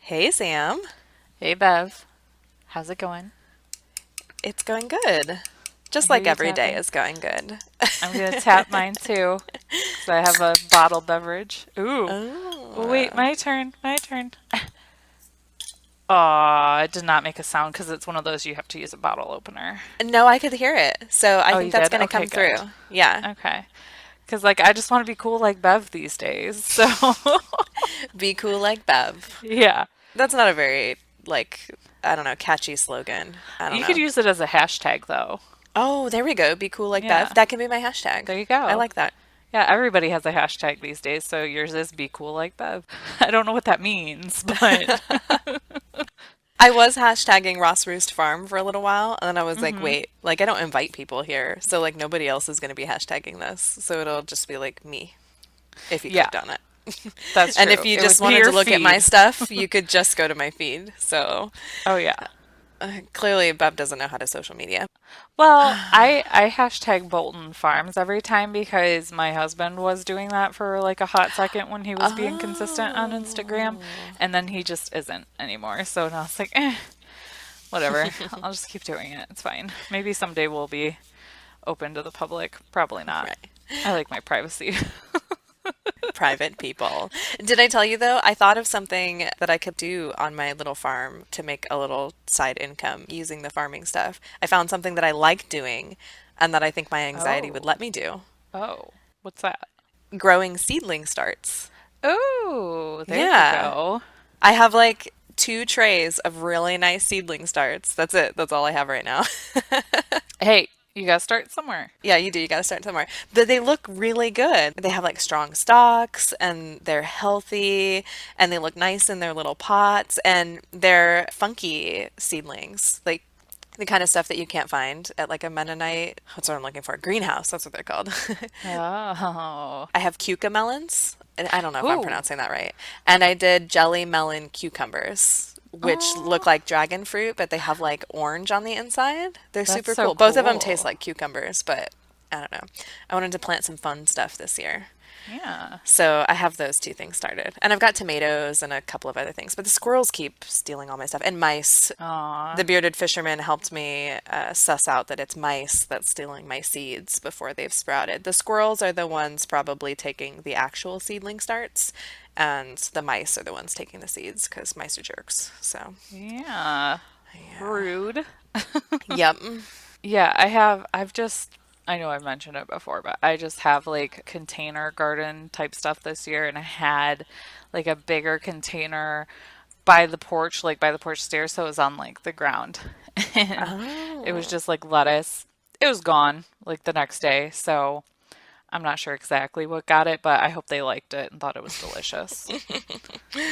Hey, Sam. Hey Bev, how's it going? It's going good. I Just hear like you every day tapping. is going good. I'm gonna tap mine too, because I have a bottle beverage. Ooh. Oh, wait, Oh. my turn. My turn. Aw, it did not make a sound because it's one of those you have to use a bottle opener. No, I could hear it. So I Oh, think you that's did? going to Okay, come good. through. Yeah. Okay. Because, I just want to be cool like Bev these days. So, Be cool like Bev. yeah. That's not a very, like, I don't know, catchy slogan. I don't You could know. use it as a hashtag, though. Oh, there we go. Be cool like Bev. Yeah. That can be my hashtag. There you I go. like that. Yeah, everybody has a hashtag these days, so yours is be cool like Bev. I don't know what that means, but. I was hashtagging Ross Roost Farm for a little while, and then I was like, hmm wait, like, I don't invite people here. So, like, nobody else is going to be hashtagging this. So it'll just be like me if you Yeah, clicked on it. that's And if true. you It just would be wanted to your look at my feed. stuff, you could just go to my feed. So Oh yeah. clearly, Bev doesn't know how to social media. Well, I hashtag Bolton Farms every time because my husband was doing that for like a hot second when he was being consistent on Instagram, Oh, and then he just isn't anymore. So now it's like, whatever. I'll just keep doing it. It's fine. Maybe someday we'll be open to the public. Probably not. right. I like my privacy. Private people. Did I tell you though? I thought of something that I could do on my little farm to make a little side income using the farming stuff. I found something that I like doing and that I think my anxiety would Oh, let me do. oh, what's that? Growing seedling starts. Oh, there you Yeah. go. I have like two trays of really nice seedling starts. That's it. That's all I have right now. Hey, you gotta start somewhere. Yeah, you do. You got to start somewhere. But they look really good. They have like strong stalks and they're healthy and they look nice in their little pots and they're funky seedlings. Like the kind of stuff that you can't find at like a Mennonite, what's what I'm looking for? Greenhouse. That's what they're called. Oh. I have cucamelons. And I don't know if I'm Ooh. pronouncing that right. And I did jelly melon cucumbers, which look Oh, like dragon fruit, but they have like orange on the inside. They're that's super so cool. Both of them taste cool. like cucumbers, but I don't know. I wanted to plant some fun stuff this year. Yeah. So I have those two things started. And I've got tomatoes and a couple of other things, but the squirrels keep stealing all my stuff. And mice. The Aw. bearded fisherman helped me suss out that it's mice that's stealing my seeds before they've sprouted. The squirrels are the ones probably taking the actual seedling starts, and the mice are the ones taking the seeds because mice are jerks. So, Yeah. yeah. Rude. Yep. Yeah, I know I've mentioned it before, but I just have like container garden type stuff this year, and I had like a bigger container by the porch, like by the porch stairs, so it was on like the ground. And it was Oh. just like lettuce. It was gone like the next day, so I'm not sure exactly what got it, but I hope they liked it and thought it was delicious.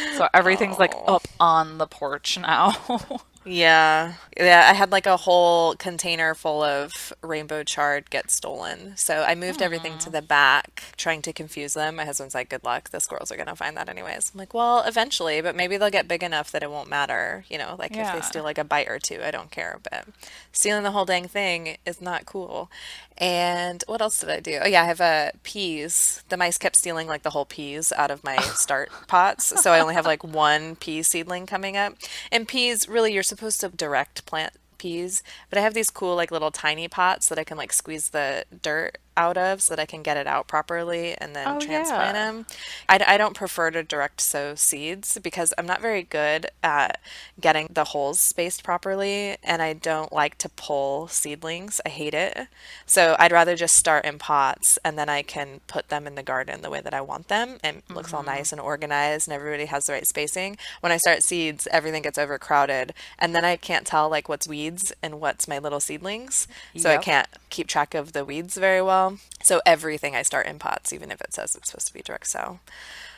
So everything's like Oh. up on the porch now. Yeah. Yeah, I had like a whole container full of rainbow chard get stolen. So I moved everything to Hmm. the back, trying to confuse them. My husband's like, good luck. The squirrels are going to find that anyways. I'm like, well, eventually, but maybe they'll get big enough that it won't matter. Like if they Yeah. steal like a bite or two, I don't care. But stealing the whole dang thing is not cool. And what else did I do? Oh yeah, I have peas. The mice kept stealing like the whole peas out of my start pots, so I only have like one pea seedling coming up. And peas, really, you're supposed to direct plant peas, but I have these cool like little tiny pots that I can like squeeze the dirt out of so that I can get it out properly and then Oh transplant yeah. them. I don't prefer to direct sow seeds because I'm not very good at getting the holes spaced properly and I don't like to pull seedlings. I hate it. So I'd rather just start in pots and then I can put them in the garden the way that I want them and it looks all hmm nice and organized and everybody has the right spacing. When I start seeds, everything gets overcrowded and then I can't tell like what's weeds and what's my little seedlings. So I Yep. can't keep track of the weeds very well. So everything I start in pots, even if it says it's supposed to be direct sow.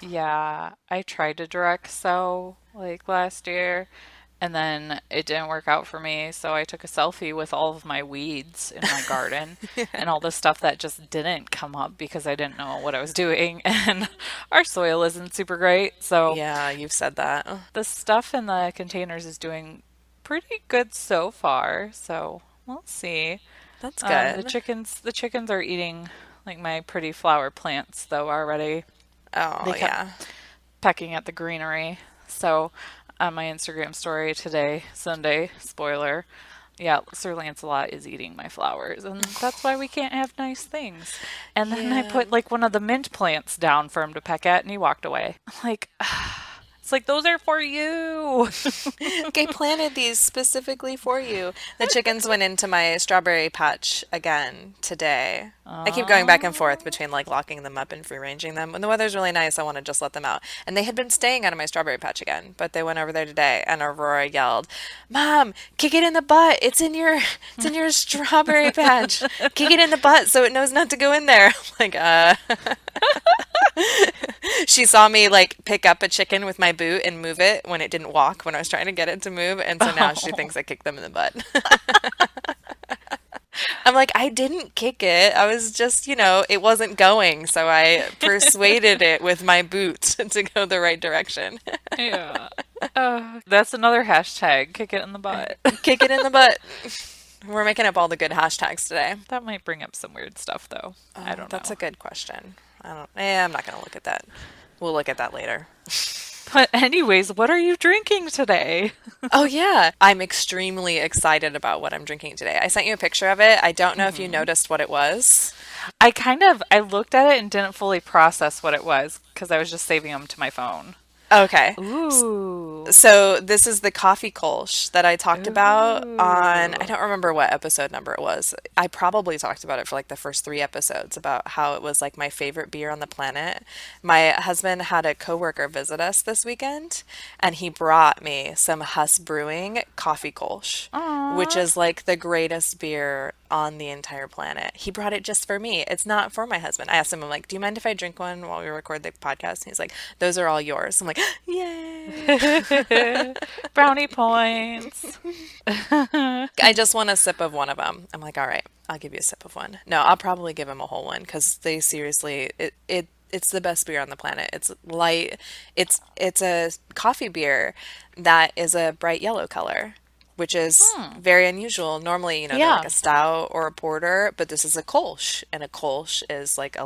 Yeah. I tried to direct sow like last year, and then it didn't work out for me. So I took a selfie with all of my weeds in my garden and all the stuff that just didn't come up because I didn't know what I was doing. And our soil isn't super great. So Yeah, you've said that. the stuff in the containers is doing pretty good so far. So we'll see. That's The good. chickens are eating like my pretty flower plants though already. Oh, They kept yeah. pecking at the greenery. So on my Instagram story today, Sunday, spoiler. Yeah, Sir Lancelot is eating my flowers, and that's why we can't have nice things. And then I Yeah. put like one of the mint plants down for him to peck at, and he walked away. I'm like, it's like those are for you. I planted these specifically for you. The chickens went into my strawberry patch again today. I keep going back and forth Oh, between like locking them up and free ranging them. When the weather's really nice, I want to just let them out. And they had been staying out of my strawberry patch again, but they went over there today and Aurora yelled, "Mom, kick it in the butt. It's in your strawberry patch. Kick it in the butt so it knows not to go in there." I'm like, she saw me like pick up a chicken with my boot and move it when it didn't walk when I was trying to get it to move, and so now she oh. thinks I kicked them in the butt. I'm like, I didn't kick it. I was just, it wasn't going, so I persuaded it with my boot to go the right direction. Yeah. That's another hashtag, kick it in the butt. Kick it in the butt. We're making up all the good hashtags today. That might bring up some weird stuff, though. I Oh, don't that's a know. good question. I'm not gonna look at that. We'll look at that later. But, anyways, what are you drinking today? Oh yeah, I'm extremely excited about what I'm drinking today. I sent you a picture of it. I don't know if you Hmm. noticed what it was. I looked at it and didn't fully process what it was because I was just saving them to my phone. Okay. Ooh. So this is the coffee kolsch that I talked about on, I Ooh. don't remember what episode number it was. I probably talked about it for like the first three episodes about how it was like my favorite beer on the planet. My husband had a coworker visit us this weekend and he brought me some Huss Brewing coffee kolsch, which Aw. is like the greatest beer on the entire planet. He brought it just for me. It's not for my husband. I asked him, I'm like, do you mind if I drink one while we record the podcast? And he's like, those are all yours. I'm like, yay. Brownie points. I just want a sip of one of them. I'm like, all right, I'll give you a sip of one. No, I'll probably give him a whole one because they seriously, it's the best beer on the planet. It's light. It's a coffee beer that is a bright yellow color, which is Hmm. very unusual. Normally, they're like Yeah. a stout or a porter, but this is a Kolsch, and a Kolsch is like a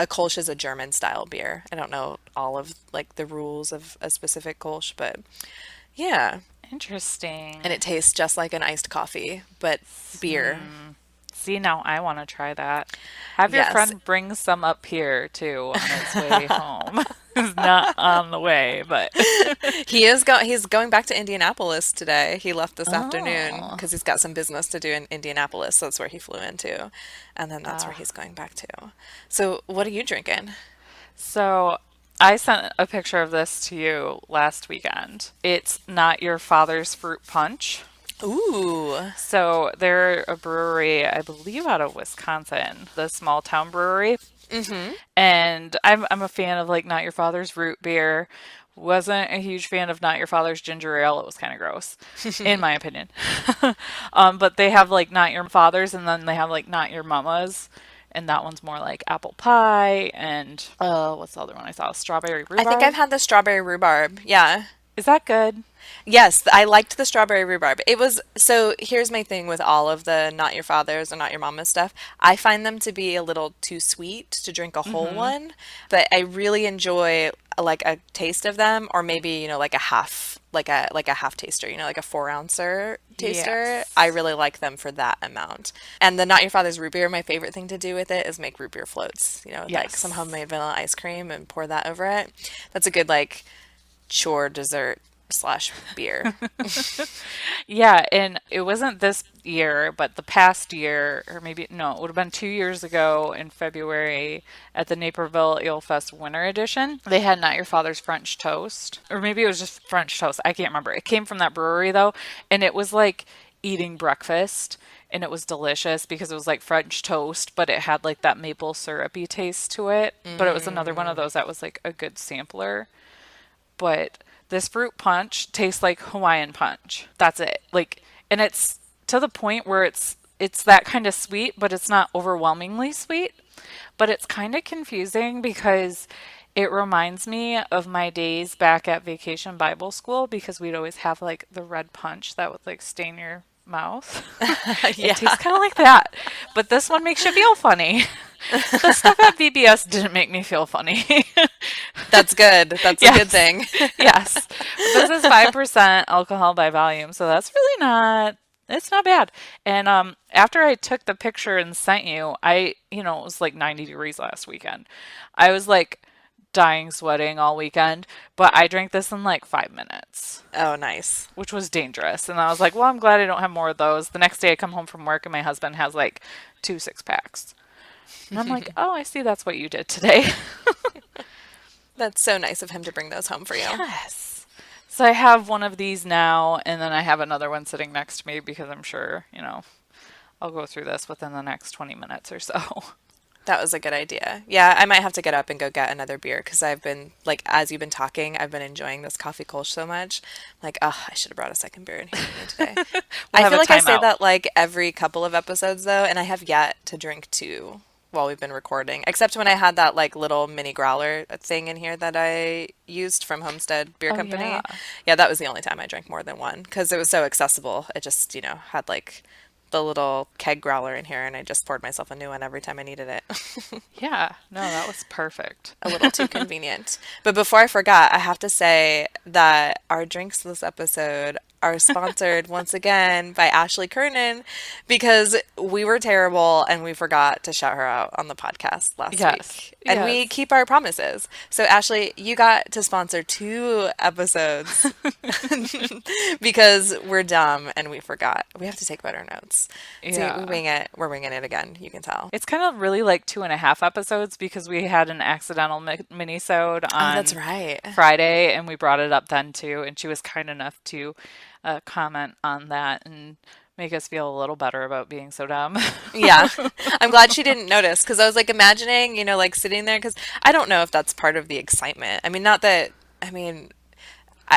Kolsch is a German style beer. I don't know all of like the rules of a specific Kolsch, but yeah. And Interesting. it tastes just like an iced coffee, but beer. Hmm. See, now I want to try that. Have your Yes. friend bring some up here too on his way home. He's not on the way, but He's going back to Indianapolis today. He left this afternoon oh, because he's got some business to do in Indianapolis, so that's where he flew into. And then that's where uh, he's going back to. So, what are you drinking? so I sent a picture of this to you last weekend. It's Not Your Father's Fruit Punch. Ooh. So they're a brewery, I believe, out of Wisconsin, the small town brewery. Mm-hmm. And I'm a fan of like Not Your Father's root beer. Wasn't a huge fan of Not Your Father's ginger ale. It was kind of gross, in my opinion. But they have like Not Your Father's, and then they have like Not Your Mama's, and that one's more like apple pie and what's the other one I saw? Strawberry I think I've rhubarb. had the strawberry rhubarb. Yeah. Is that good? Yes, I liked the strawberry rhubarb. It was so here's my thing with all of the not your father's or not your mama's stuff. I find them to be a little too sweet to drink a whole Mm-hmm. one, but I really enjoy like a taste of them or maybe, like a half taster, like a 4 ouncer taster. I Yes. really like them for that amount. And the not your father's root beer, my favorite thing to do with it is make root beer floats, like somehow Yes. make vanilla ice cream and pour that over it. That's a good like chore dessert slash beer. Yeah, and it wasn't this year, but the past year, or maybe no, it would have been 2 years ago in February at the Naperville Alefest Winter Edition. They had Not Your Father's French Toast, or maybe it was just French toast. I can't remember. It came from that brewery though, and it was like eating breakfast. And it was delicious because it was like French toast, but it had like that maple syrupy taste to it. But it was another one of Mm. those that was like a good sampler. But this fruit punch tastes like Hawaiian punch. That's it. Like, and it's to the point where it's that kind of sweet, but it's not overwhelmingly sweet. But it's kind of confusing because it reminds me of my days back at Vacation Bible School because we'd always have like the red punch that would like stain your mouth. It tastes Yeah. kind of like that. But this one makes you feel funny. The stuff at VBS didn't make me feel funny. That's good. That's a good Yes. thing. Yes. But this is 5% alcohol by volume, so that's really not it's not bad. And after I took the picture and sent you, it was like 90 degrees last weekend. I was like dying sweating all weekend, but I drank this in like 5 minutes, Oh, nice. which was dangerous. And I was like, well, I'm glad I don't have more of those. The next day I come home from work and my husband has like 2 6 packs. And I'm like, oh, I see that's what you did today. That's so nice of him to bring those home for you. Yes. So I have one of these now, and then I have another one sitting next to me because I'm sure, I'll go through this within the next 20 minutes or so. That was a good idea. Yeah, I might have to get up and go get another beer because I've been, like, as you've been talking, I've been enjoying this coffee Kolsch so much. Like, oh, I should have brought a second beer in here with me today. We'll I have feel a like I say timeout. that like every couple of episodes though, and I have yet to drink two while we've been recording, except when I had that like little mini growler thing in here that I used from Homestead Beer Oh, yeah. Company. Yeah, that was the only time I drank more than one because it was so accessible. It just, had like the little keg growler in here, and I just poured myself a new one every time I needed it. Yeah. No, that was perfect. A little too convenient. But before I forgot, I have to say that our drinks this episode are sponsored once again by Ashley Kernan because we were terrible and we forgot to shout her out on the podcast last Yes. week. And we Yes. keep our promises. So, Ashley, you got to sponsor two episodes because we're dumb and we forgot. We have to take better notes. See, we Yeah. wing it. We're winging it again. You can tell. It's kind of really like 2.5 episodes because we had an accidental mini-sode Oh, that's on right. Friday and we brought it up then too. And she was kind enough to comment on that and make us feel a little better about being so dumb. Yeah. I'm glad she didn't notice because I was like imagining, like sitting there because I don't know if that's part of the excitement. I mean, not that, I mean,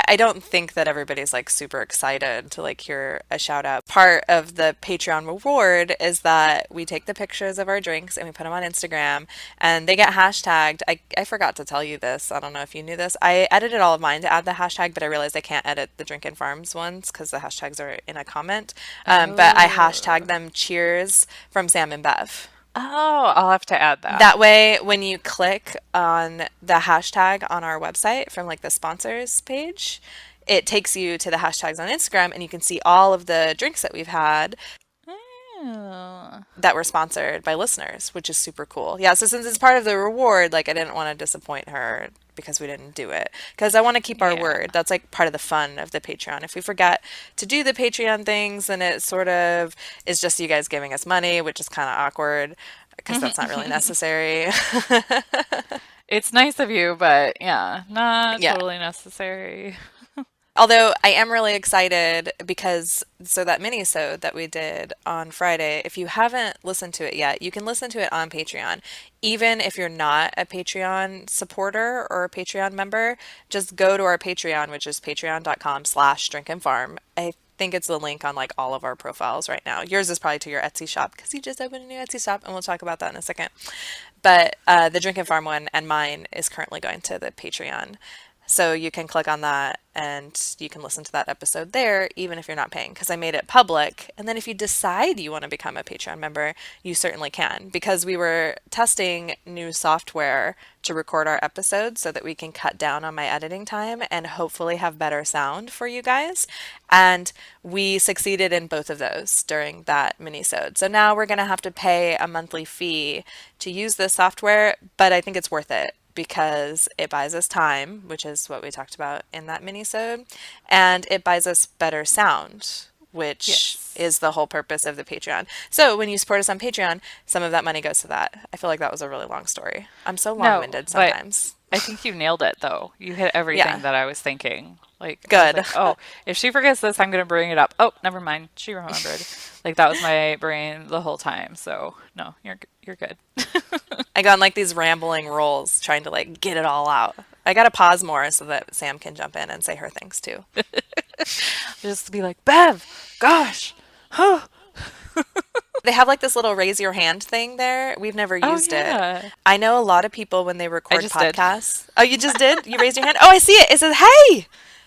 I don't think that everybody's like super excited to like hear a shout out. Part of the Patreon reward is that we take the pictures of our drinks and we put them on Instagram and they get hashtagged. I forgot to tell you this. I don't know if you knew this. I edited all of mine to add the hashtag, but I realized I can't edit the Drinkin' Farms ones because the hashtags are in a comment. But I Oh. hashtagged them cheers from Sam and Bev. Oh, I'll have to add that. That way, when you click on the hashtag on our website from like the sponsors page, it takes you to the hashtags on Instagram and you can see all of the drinks that we've had Oh. that were sponsored by listeners, which is super cool. Yeah, so since it's part of the reward, like I didn't want to disappoint her because we didn't do it. Because I want to keep our Yeah. word. That's like part of the fun of the Patreon. If we forget to do the Patreon things, then it sort of is just you guys giving us money, which is kind of awkward because that's not really necessary. It's nice of you, but yeah, not Yeah. totally necessary. Although I am really excited because so that mini-sode that we did on Friday, if you haven't listened to it yet, you can listen to it on Patreon. Even if you're not a Patreon supporter or a Patreon member, just go to our Patreon, which is patreon.com/drinkandfarm. I think it's the link on like all of our profiles right now. Yours is probably to your Etsy shop because you just opened a new Etsy shop, and we'll talk about that in a second. But the Drink and Farm one and mine is currently going to the Patreon. So you can click on that and you can listen to that episode there, even if you're not paying, because I made it public. And then if you decide you want to become a Patreon member, you certainly can, because we were testing new software to record our episodes so that we can cut down on my editing time and hopefully have better sound for you guys. And we succeeded in both of those during that mini-sode. So now we're going to have to pay a monthly fee to use this software, but I think it's worth it because it buys us time, which is what we talked about in that mini-sode, and it buys us better sound, which Yes. is the whole purpose of the Patreon. So when you support us on Patreon, some of that money goes to that. I feel like that was a really long story. I'm so No, long-winded but sometimes. I think you nailed it though. You hit everything Yeah, that I was thinking. Like I was good. like, "Oh, if she forgets this, I'm going to bring it up." Oh, never mind. She remembered. Like that was my brain the whole time. So, no, you're good. I go on like these rambling rolls trying to like get it all out. I gotta pause more so that Sam can jump in and say her things too. Just be like, "Bev, gosh." Oh, They have like this little raise your hand thing there. We've never oh used it. yeah. I know a lot of people when they I record just did. podcasts. Oh, you just did? You raised your hand? Oh, I see it. It says, "Hey, Isn't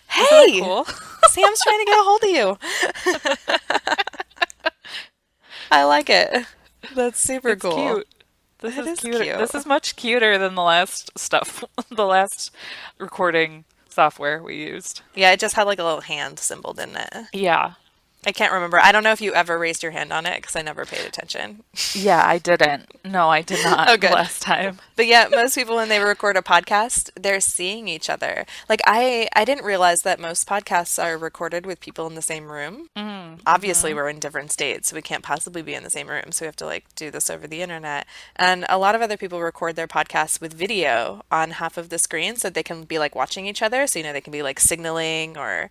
that hey, cool? Sam's trying to get a hold of you." I like it. That's super It's cool. cute. This It is is cuter. cute. This is much cuter than the last stuff, the last recording software we used. Yeah, it just had like a little hand symbol, didn't it? Yeah. I can't remember. I don't know if you ever raised your hand on it because I never paid attention. Yeah, I didn't. No, I did not Oh, the good. last time. But yeah, most people when they record a podcast, they're seeing each other. Like I didn't realize that most podcasts are recorded with people in the same room. Obviously, Mm-hmm. we're in different states, so we can't possibly be in the same room. So we have to like do this over the internet. And a lot of other people record their podcasts with video on half of the screen so they can be like watching each other. So, they can be like signaling or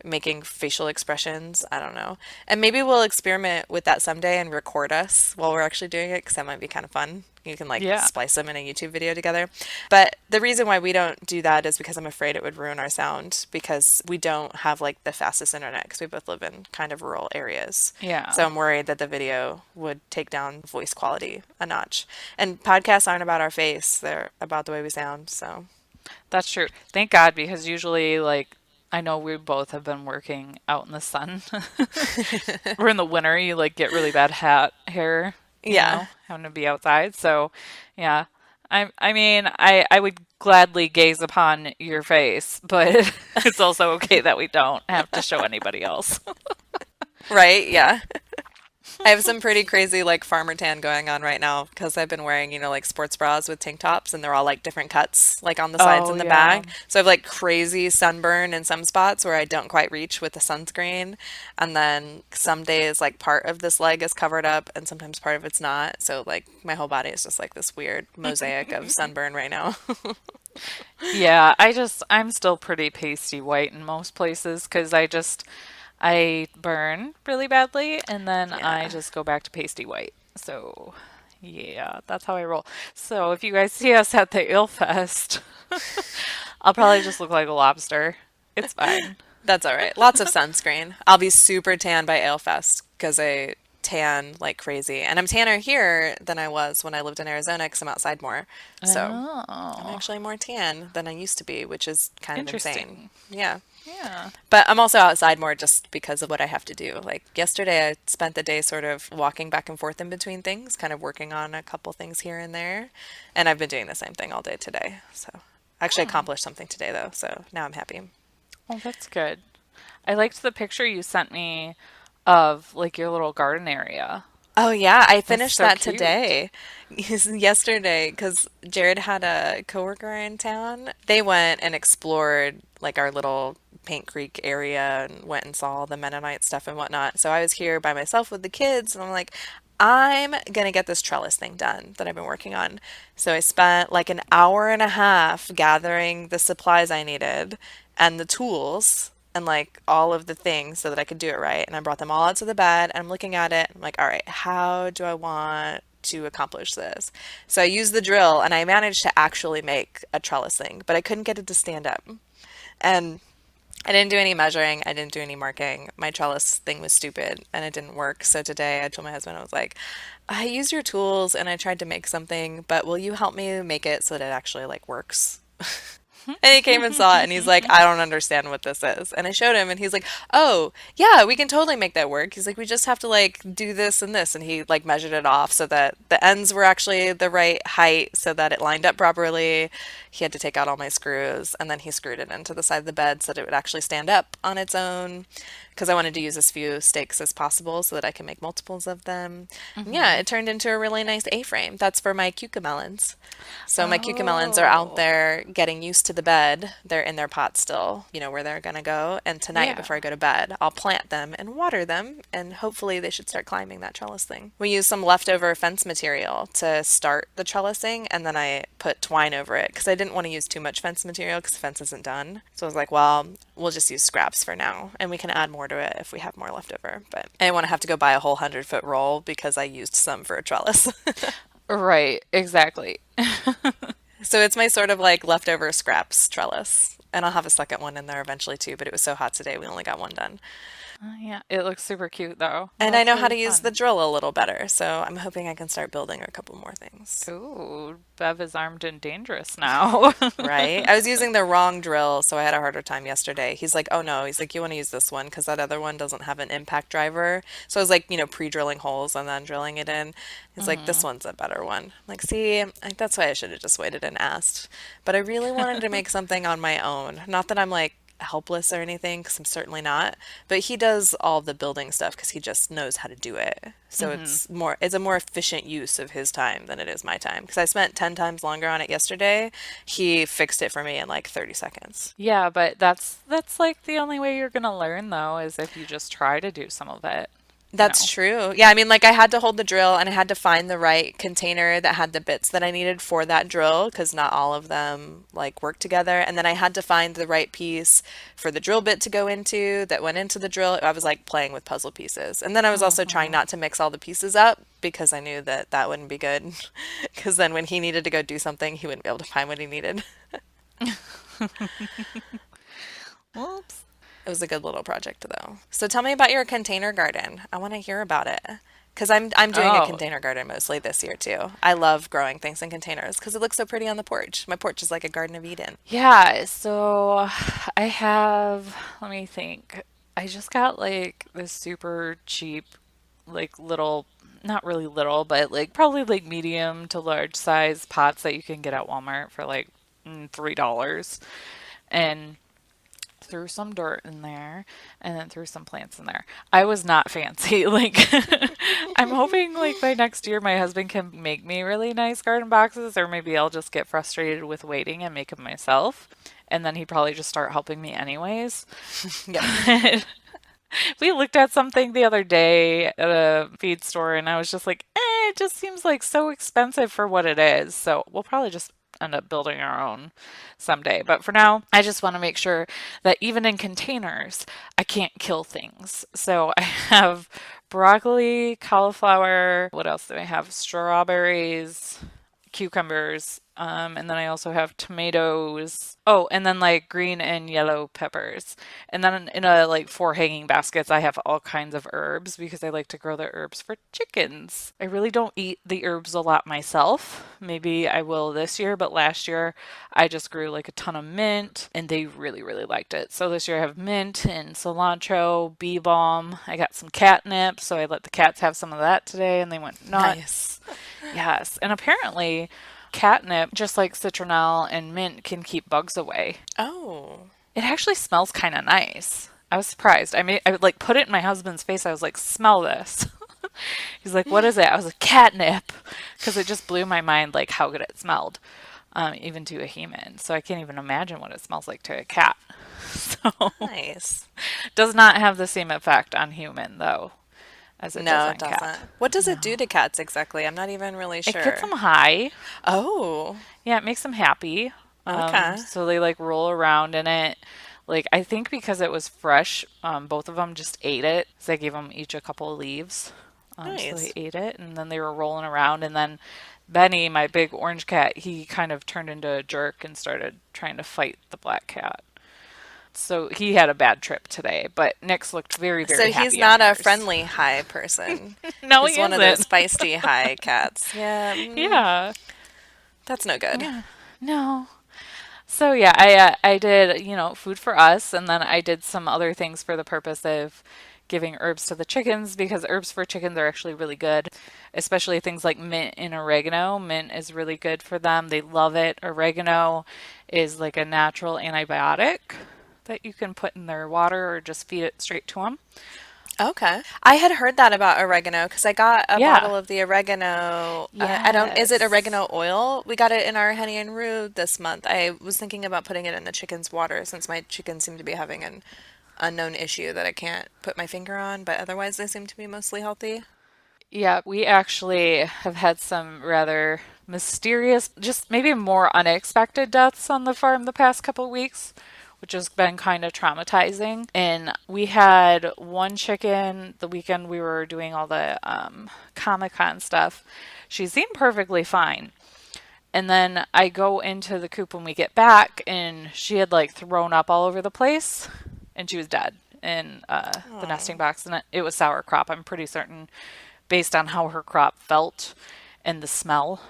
making facial expressions. I don't know. And maybe we'll experiment with that someday and record us while we're actually doing it because that might be kind of fun. You can like Yeah. splice them in a YouTube video together. But the reason why we don't do that is because I'm afraid it would ruin our sound because we don't have like the fastest internet because we both live in kind of rural areas. So Yeah. I'm worried that the video would take down voice quality a notch. And podcasts aren't about our face, they're about the way we sound. So That's true. Thank God, because usually, like, I know we both have been working out in the sun. Or in the winter, you like get really bad hat hair, yeah. having to be outside. So, yeah. I mean, I would gladly gaze upon your face, but it's also okay that we don't have to show anybody else. Right? Yeah. I have some pretty crazy like farmer tan going on right now because I've been wearing, like sports bras with tank tops and they're all like different cuts, like on the sides Oh, and the yeah. back. So I have like crazy sunburn in some spots where I don't quite reach with the sunscreen. And then some days like part of this leg is covered up and sometimes part of it's not. So like my whole body is just like this weird mosaic of sunburn right now. Yeah, I'm still pretty pasty white in most places because I burn really badly and then I Yeah. just go back to pasty white. So, yeah, that's how I roll. So, if you guys see us at the Ale Fest, I'll probably just look like a lobster. It's fine. That's all right. Lots of sunscreen. I'll be super tan by Alefest because I tan like crazy. And I'm tanner here than I was when I lived in Arizona because I'm outside more. So I'm Oh, actually more tan than I used to be, which is kind of insane. interesting. Yeah. Yeah. But I'm also outside more just because of what I have to do. Like yesterday, I spent the day sort of walking back and forth in between things, kind of working on a couple things here and there. And I've been doing the same thing all day today. So I actually Oh, accomplished something today, though. So now I'm happy. well, that's good. I liked the picture you sent me of like your little garden area. Oh yeah, I That's finished so that cute. today. Yesterday, because Jared had a coworker in town. They went and explored like our little Paint Creek area and went and saw all the Mennonite stuff and whatnot. So I was here by myself with the kids, and I'm like, I'm gonna get this trellis thing done that I've been working on. So I spent like an hour and a half gathering the supplies I needed and the tools and like all of the things so that I could do it right. And I brought them all out to the bed and I'm looking at it. I'm like, all right, how do I want to accomplish this? So I used the drill and I managed to actually make a trellis thing, but I couldn't get it to stand up. And I didn't do any measuring. I didn't do any marking. My trellis thing was stupid and it didn't work. So today I told my husband, I was like, I used your tools and I tried to make something, but will you help me make it so that it actually like works? And he came and saw it and he's like, I don't understand what this is. And I showed him and he's like, oh, yeah, we can totally make that work. He's like, we just have to like do this and this. And he like measured it off so that the ends were actually the right height so that it lined up properly. He had to take out all my screws and then he screwed it into the side of the bed so that it would actually stand up on its own because I wanted to use as few stakes as possible so that I can make multiples of them. And yeah, Hmm. it turned into a really nice A-frame. That's for my cucamelons. So my cucamelons are out Oh, there getting used to the bed. They're in their pot still, where they're gonna go. And tonight, yeah. before I go to bed, I'll plant them and water them, and hopefully they should start climbing that trellis thing. We use some leftover fence material to start the trellising, and then I put twine over it because I didn't want to use too much fence material because the fence isn't done. So I was like, well, we'll just use scraps for now, and we can add more to it if we have more left over. But I didn't want to have to go buy a whole 100-foot roll because I used some for a trellis. Right, exactly. So it's my sort of like leftover scraps trellis. And I'll have a second one in there eventually too, but it was so hot today we only got one done. Yeah, it looks super cute though. Well, And I that's know how really to use the fun. drill a little better, so I'm hoping I can start building a couple more things. Ooh, Bev is armed and dangerous now. Right? I was using the wrong drill, so I had a harder time yesterday. He's like, "Oh no." He's like, "You want to use this one because that other one doesn't have an impact driver." So I was like, pre-drilling holes and then drilling it in. He's like, "This Hmm. one's a better one." I'm like, "See, like that's why I should have just waited and asked." But I really wanted to make something on my own. Not that I'm like helpless or anything, because I'm certainly not. But he does all the building stuff because he just knows how to do it. So Hmm. it's a more efficient use of his time than it is my time. Because I spent 10 times longer on it yesterday. He fixed it for me in like 30 seconds. Yeah, but that's like the only way you're gonna learn though, is if you just try to do some of it, you That's know. true. Yeah, I mean, like I had to hold the drill and I had to find the right container that had the bits that I needed for that drill because not all of them like work together. And then I had to find the right piece for the drill bit to go into that went into the drill. I was like playing with puzzle pieces. And then I was also trying Hmm. not to mix all the pieces up because I knew that that wouldn't be good. Because then when he needed to go do something, he wouldn't be able to find what he needed. Whoops. It was a good little project though. So tell me about your container garden. I want to hear about it. Because I'm doing a Oh, container garden mostly this year too. I love growing things in containers because it looks so pretty on the porch. My porch is like a Garden of Eden. yeah, so I have, let me think. I just got like this super cheap, like little, not really little, but like probably like medium to large size pots that you can get at Walmart for like $3. And threw some dirt in there and then threw some plants in there. I was not fancy. Like I'm hoping like by next year my husband can make me really nice garden boxes, or maybe I'll just get frustrated with waiting and make them myself. And then he'd probably just start helping me anyways. Yep. But we looked at something the other day at a feed store and I was just like, it just seems like so expensive for what it is. So we'll probably just end up building our own someday. But for now, I just want to make sure that even in containers, I can't kill things. So I have broccoli, cauliflower, what else do I have? Strawberries, cucumbers, and then I also have tomatoes. Oh, and then like green and yellow peppers. And then in a like four hanging baskets, I have all kinds of herbs because I like to grow the herbs for chickens. I really don't eat the herbs a lot myself. Maybe I will this year, but last year I just grew like a ton of mint and they really, really liked it. So this year I have mint and cilantro, bee balm. I got some catnip, so I let the cats have some of that today and they went Nice. nuts. Yes, and apparently catnip, just like citronelle and mint, can keep bugs away. Oh, It actually smells kind of nice. I was surprised. I would like put it in my husband's face. I was like, "Smell this." He's like, "What is it?" I was like, "Catnip," because it just blew my mind like how good it smelled, even to a human. So I can't even imagine what it smells like to a cat. So nice. does not have the same effect on human though as it does No, it on cat. doesn't. What does it do No. to cats exactly? I'm not even really It gets sure. them high. Oh, Yeah, it makes them happy. okay. So they like roll around in it. Like I think because it was fresh, both of them just ate it. So I gave them each a couple of leaves. So they Nice. ate it, and then they were rolling around. And then Benny, my big orange cat, he kind of turned into a jerk and started trying to fight the black cat. So he had a bad trip today, but Nyx looked very, very So he's happy on not a hers. friendly high person. No, He's he one of those isn't. feisty high cats. Yeah, Yeah, that's no good. yeah, no. So yeah, I did, food for us, and then I did some other things for the purpose of giving herbs to the chickens because herbs for chickens are actually really good, especially things like mint and oregano. Mint is really good for them. They love it. Oregano is like a natural antibiotic that you can put in their water or just feed it straight to them. Okay. I had heard that about oregano because I got a Yeah. bottle of the oregano. I don't, is it Yes. oregano oil? We got it in our Honey and Rue this month. I was thinking about putting it in the chicken's water since my chickens seem to be having an unknown issue that I can't put my finger on, but otherwise they seem to be mostly healthy. Yeah, we actually have had some rather mysterious, just maybe more unexpected deaths on the farm the past couple of weeks, which has been kind of traumatizing. And we had one chicken the weekend we were doing all the Comic Con stuff. She seemed perfectly fine. And then I go into the coop when we get back, and she had like thrown up all over the place, and she was dead in the nesting Oh. box. And it was sour crop. I'm pretty certain, based on how her crop felt and the smell.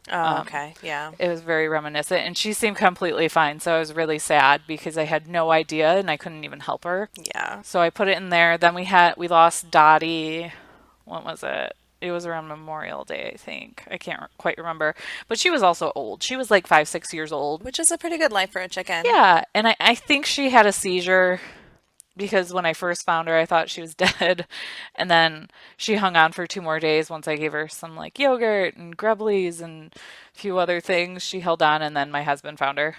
Oh, okay. Yeah. It was very reminiscent, and she seemed completely fine. So I was really sad because I had no idea and I couldn't even help her. Yeah. So I put it in there. Then we lost Dottie. What was it? It was around Memorial Day, I think. I can't quite remember. But she was also old. She was like 5, 6 years old. Which is a pretty good life for a chicken. Yeah, and I think she had a seizure because when I first found her, I thought she was dead. And then she hung on for 2 more days once I gave her some like yogurt and Grubblies and a few other things. She held on, and then my husband found her.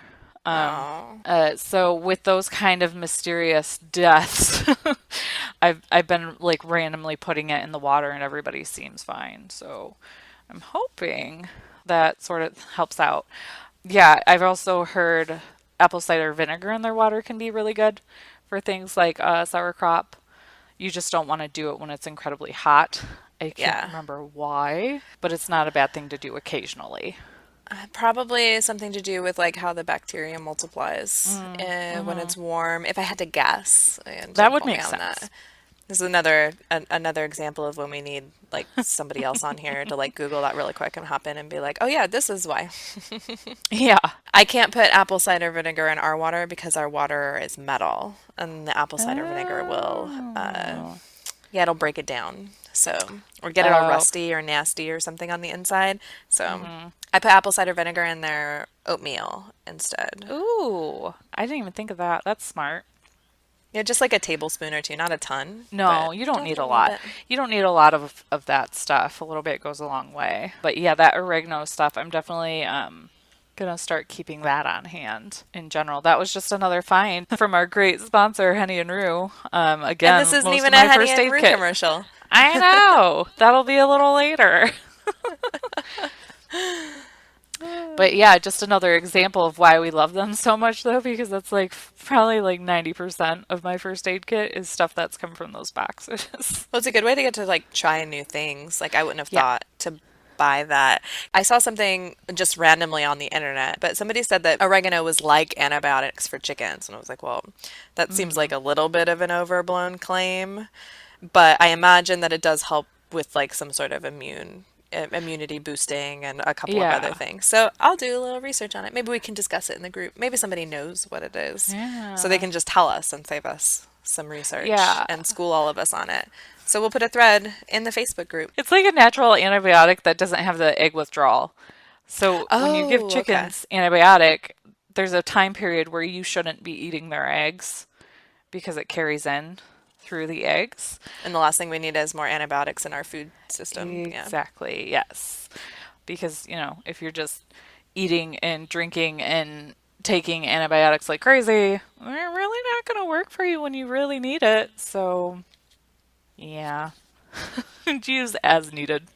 Oh. So with those kind of mysterious deaths, I've been like randomly putting it in the water, and everybody seems fine. So I'm hoping that sort of helps out. Yeah, I've also heard apple cider vinegar in their water can be really good for things like sour crop. You just don't want to do it when it's incredibly hot. I can't Yeah. remember why, but it's not a bad thing to do occasionally. Probably something to do with like how the bacteria multiplies when it's warm. If I had to guess, and That don't would quote me make on sense. that. This is another example of when we need like somebody else on here to like Google that really quick and hop in and be like, oh yeah, this is why. Yeah. I can't put apple cider vinegar in our water because our water is metal, and the apple cider vinegar will, Oh. yeah, it'll break it down. So, or get it all Oh. rusty or nasty or something on the inside. So, I put apple cider vinegar in their oatmeal instead. Ooh. I didn't even think of that. That's smart. Yeah, just like a tablespoon or two, not a ton, but No, you don't just need a a little lot. bit. You don't need a lot of that stuff. A little bit goes a long way. But yeah, that oregano stuff, I'm definitely gonna start keeping that on hand in general. That was just another find from our great sponsor, Henny and Rue. And this Again, isn't most of even a my Honey first and aid Rue kit. commercial. I know. That'll be a little later. But yeah, just another example of why we love them so much though, because that's like probably like 90% of my first aid kit is stuff that's come from those boxes. Well, it's a good way to get to like try new things. Like I wouldn't have Yeah. thought to buy that. I saw something just randomly on the internet, but somebody said that oregano was like antibiotics for chickens, and I was like, well, that seems like a little bit of an overblown claim, but I imagine that it does help with like some sort of immunity boosting and a couple of other Yeah. things. So I'll do a little research on it. Maybe we can discuss it in the group. Maybe somebody knows what it is. So they Yeah. can just tell us and save us some research Yeah. and school all of us on it. So we'll put a thread in the Facebook group. It's like a natural antibiotic that doesn't have the egg withdrawal. So when you give Oh, okay. chickens antibiotic, there's a time period where you shouldn't be eating their eggs because it carries in through the eggs. And the last thing we need is more antibiotics in our food system. Yeah. Exactly, yes. Because, if you're just eating and drinking and taking antibiotics like crazy, they're really not going to work for you when you really need it. So, yeah, use as needed.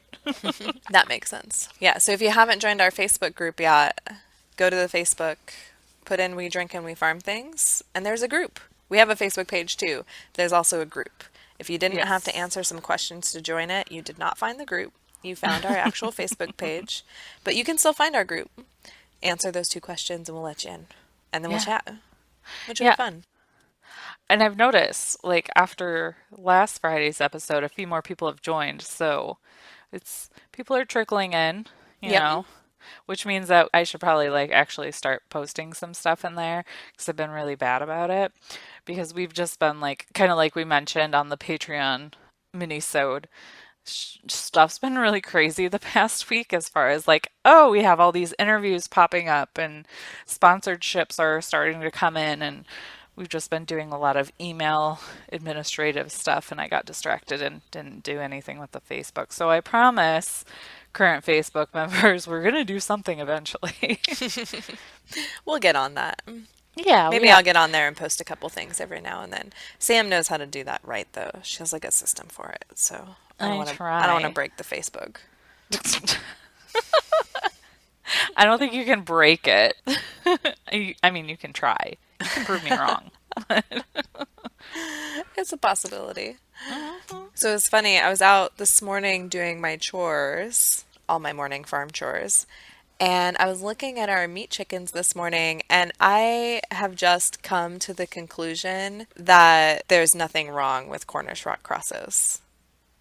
That makes sense. Yeah. So if you haven't joined our Facebook group yet, go to the Facebook, put in We Drink and We Farm Things, and there's a group. We have a Facebook page too. There's also a group. If you didn't have to Yes. answer some questions to join it, you did not find the group. You found our actual Facebook page, but you can still find our group. Answer those two questions and we'll let you in. And then we'll Yeah. chat, which will be Yeah. fun. And I've noticed, like, after last Friday's episode, a few more people have joined. So people are trickling in, you Yep. know, which means that I should probably, like, actually start posting some stuff in there because I've been really bad about it. Because we've just been, like, kind of like we mentioned on the Patreon mini-sode, stuff's been really crazy the past week as far as, like, oh, we have all these interviews popping up and sponsorships are starting to come in, and we've just been doing a lot of email administrative stuff, and I got distracted and didn't do anything with the Facebook. So I promise current Facebook members we're going to do something eventually. We'll get on that. Yeah, we Maybe have. I'll get on there and post a couple things every now and then. Sam knows how to do that right though. She has like a system for it. So I I don't want to try. break the Facebook. I don't think you can break it. I mean, you can try. You can prove me wrong. It's a possibility. Mhm. So it's funny. I was out this morning doing my chores, all my morning farm chores, And I was looking at our meat chickens this morning, and I have just come to the conclusion that there's nothing wrong with Cornish rock crosses.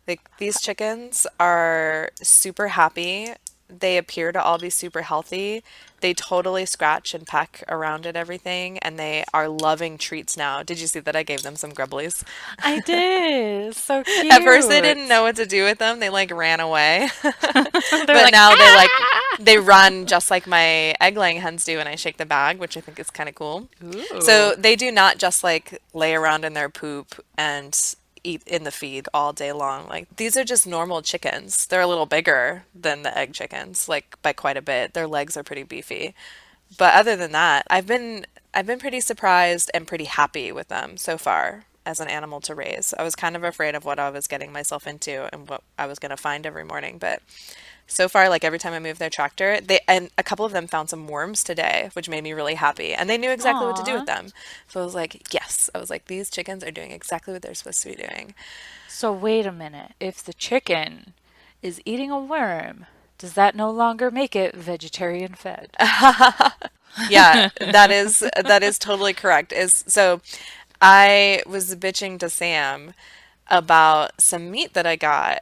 Like these chickens are super happy. They appear to all be super healthy. They totally scratch and peck around at everything, and they are loving treats now. Did you see that I gave them some grubblies? I did. So At first, they didn't cute. know what to do with them. They like ran away. They're But like, now ah! they run just like my egg laying hens do when I shake the bag, which I think is kind of cool. Ooh. So they do not just like lay around in their poop and eat in the feed all day long. Like these are just normal chickens. They're a little bigger than the egg chickens, like by quite a bit. Their legs are pretty beefy. But other than that, I've been pretty surprised and pretty happy with them so far as an animal to raise. I was kind of afraid of what I was getting myself into and what I was going to find every morning, but so far, like every time I move their tractor, they and a couple of them found some worms today, which made me really happy. And they knew exactly what to do with Aw. them. So I was like, yes. I was like, these chickens are doing exactly what they're supposed to be doing. So wait a minute. If the chicken is eating a worm, does that no longer make it vegetarian fed? Yeah, that is totally correct. Is so I was bitching to Sam about some meat that I got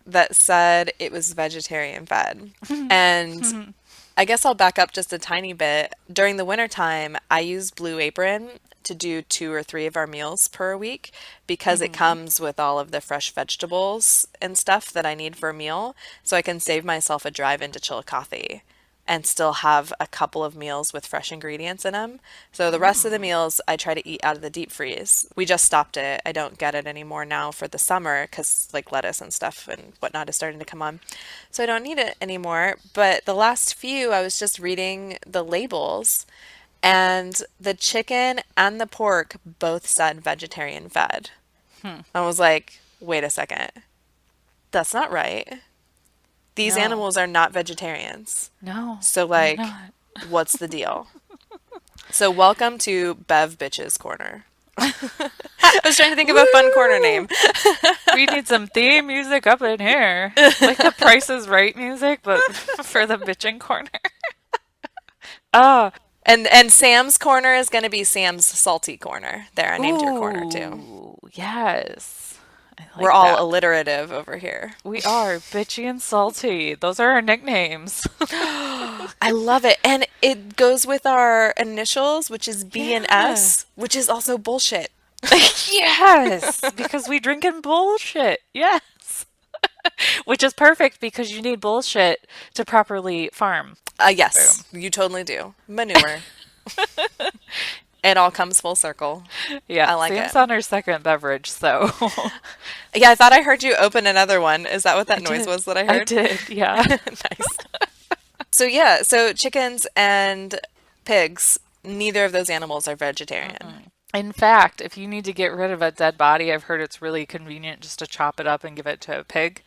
that said it was vegetarian fed. And I guess I'll back up just a tiny bit. During the wintertime, I use Blue Apron to do 2 or 3 of our meals per week because it Hmm. comes with all of the fresh vegetables and stuff that I need for a meal. So I can save myself a drive into Chillicothe and still have a couple of meals with fresh ingredients in them. So the rest of the Mm. meals I try to eat out of the deep freeze. We just stopped it. I don't get it anymore now for the summer because like lettuce and stuff and whatnot is starting to come on. So I don't need it anymore. But the last few, I was just reading the labels and the chicken and the pork both said vegetarian fed. Hmm. I was like, wait a second. That's not right. These No. animals are not vegetarians. No, So, they're like, not. what's the deal? So, welcome to Bev Bitches Corner. I was trying to think of a fun corner Woo! name. We need some theme music up in here. Like the Price is Right music, but for the bitching corner. Oh, And Sam's corner is going to be Sam's salty corner. There, I named your corner too. ooh, yes. I We're like all that. alliterative over here. We are bitchy and salty. Those are our nicknames. I love it. And it goes with our initials, which is B and Yeah. S, which is also bullshit. Yes, because we drink in bullshit. Yes. Which is perfect because you need bullshit to properly farm. Boom. Yes, you totally do. Manure. It all comes full circle. Yeah, I like it. Sam's on her second beverage, so Yeah, I thought I heard you open another one. Is that what I that noise did. was that I I heard? did, yeah. Nice. So yeah, so chickens and pigs, neither of those animals are vegetarian. Mm-mm. In fact, if you need to get rid of a dead body, I've heard it's really convenient just to chop it up and give it to a pig,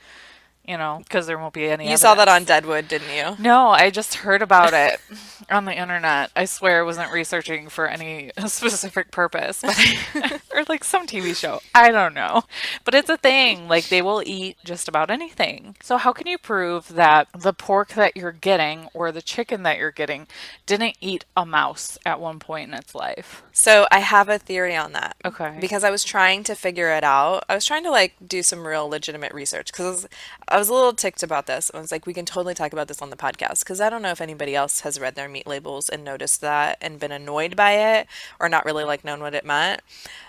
because there won't be any You saw that on evidence. Deadwood, didn't you? No, I just heard about it on the internet. I swear I wasn't researching for any specific purpose, but or like some TV show. I don't know. But it's a thing. Like they will eat just about anything. So how can you prove that the pork that you're getting or the chicken that you're getting didn't eat a mouse at one point in its life? So I have a theory on that Okay. because I was trying to figure it out. I was trying to like do some real legitimate research because I was a little ticked about this. I was like, we can totally talk about this on the podcast because I don't know if anybody else has read their meat labels and noticed that and been annoyed by it or not really like known what it meant.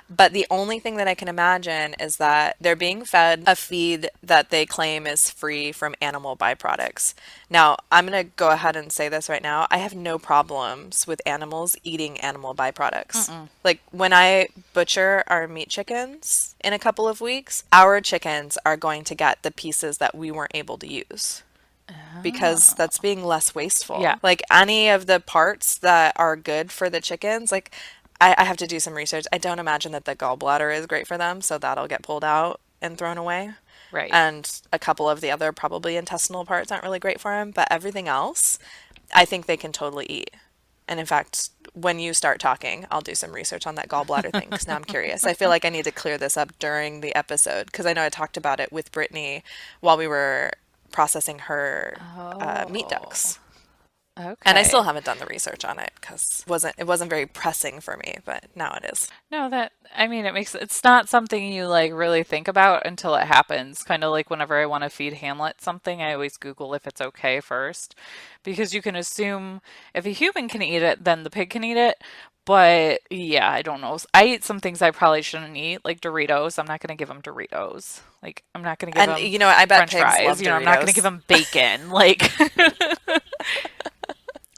But the only thing that I can imagine is that they're being fed a feed that they claim is free from animal byproducts. Now, I'm going to go ahead and say this right now. I have no problems with animals eating animal byproducts. Mm-mm. Like when I butcher our meat chickens in a couple of weeks, our chickens are going to get the pieces that we weren't able to use because that's Oh. being less Yeah. wasteful. Like any of the parts that are good for the chickens, like I have to do some research. I don't imagine that the gallbladder is great for them, so that'll get pulled out and thrown away. Right. And a couple of the other probably intestinal parts aren't really great for them, but everything else, I think they can totally eat. And in fact, when you start talking, I'll do some research on that gallbladder thing because now I'm curious. I feel like I need to clear this up during the episode because I know I talked about it with Brittany while we were processing her meat Oh. ducts. And I still Okay. haven't done the research on it because it wasn't very pressing for me, but now it is. No, that I mean it's not something you like really think about until it happens. Kind of like whenever I want to feed Hamlet something, I always Google if it's okay first. Because you can assume if a human can eat it, then the pig can eat it. But yeah, I don't know. I eat some things I probably shouldn't eat, like Doritos. I'm not going to give them Doritos. Like I'm not going to give And them I bet French pigs fries. love I'm not going to give Doritos. them bacon. Like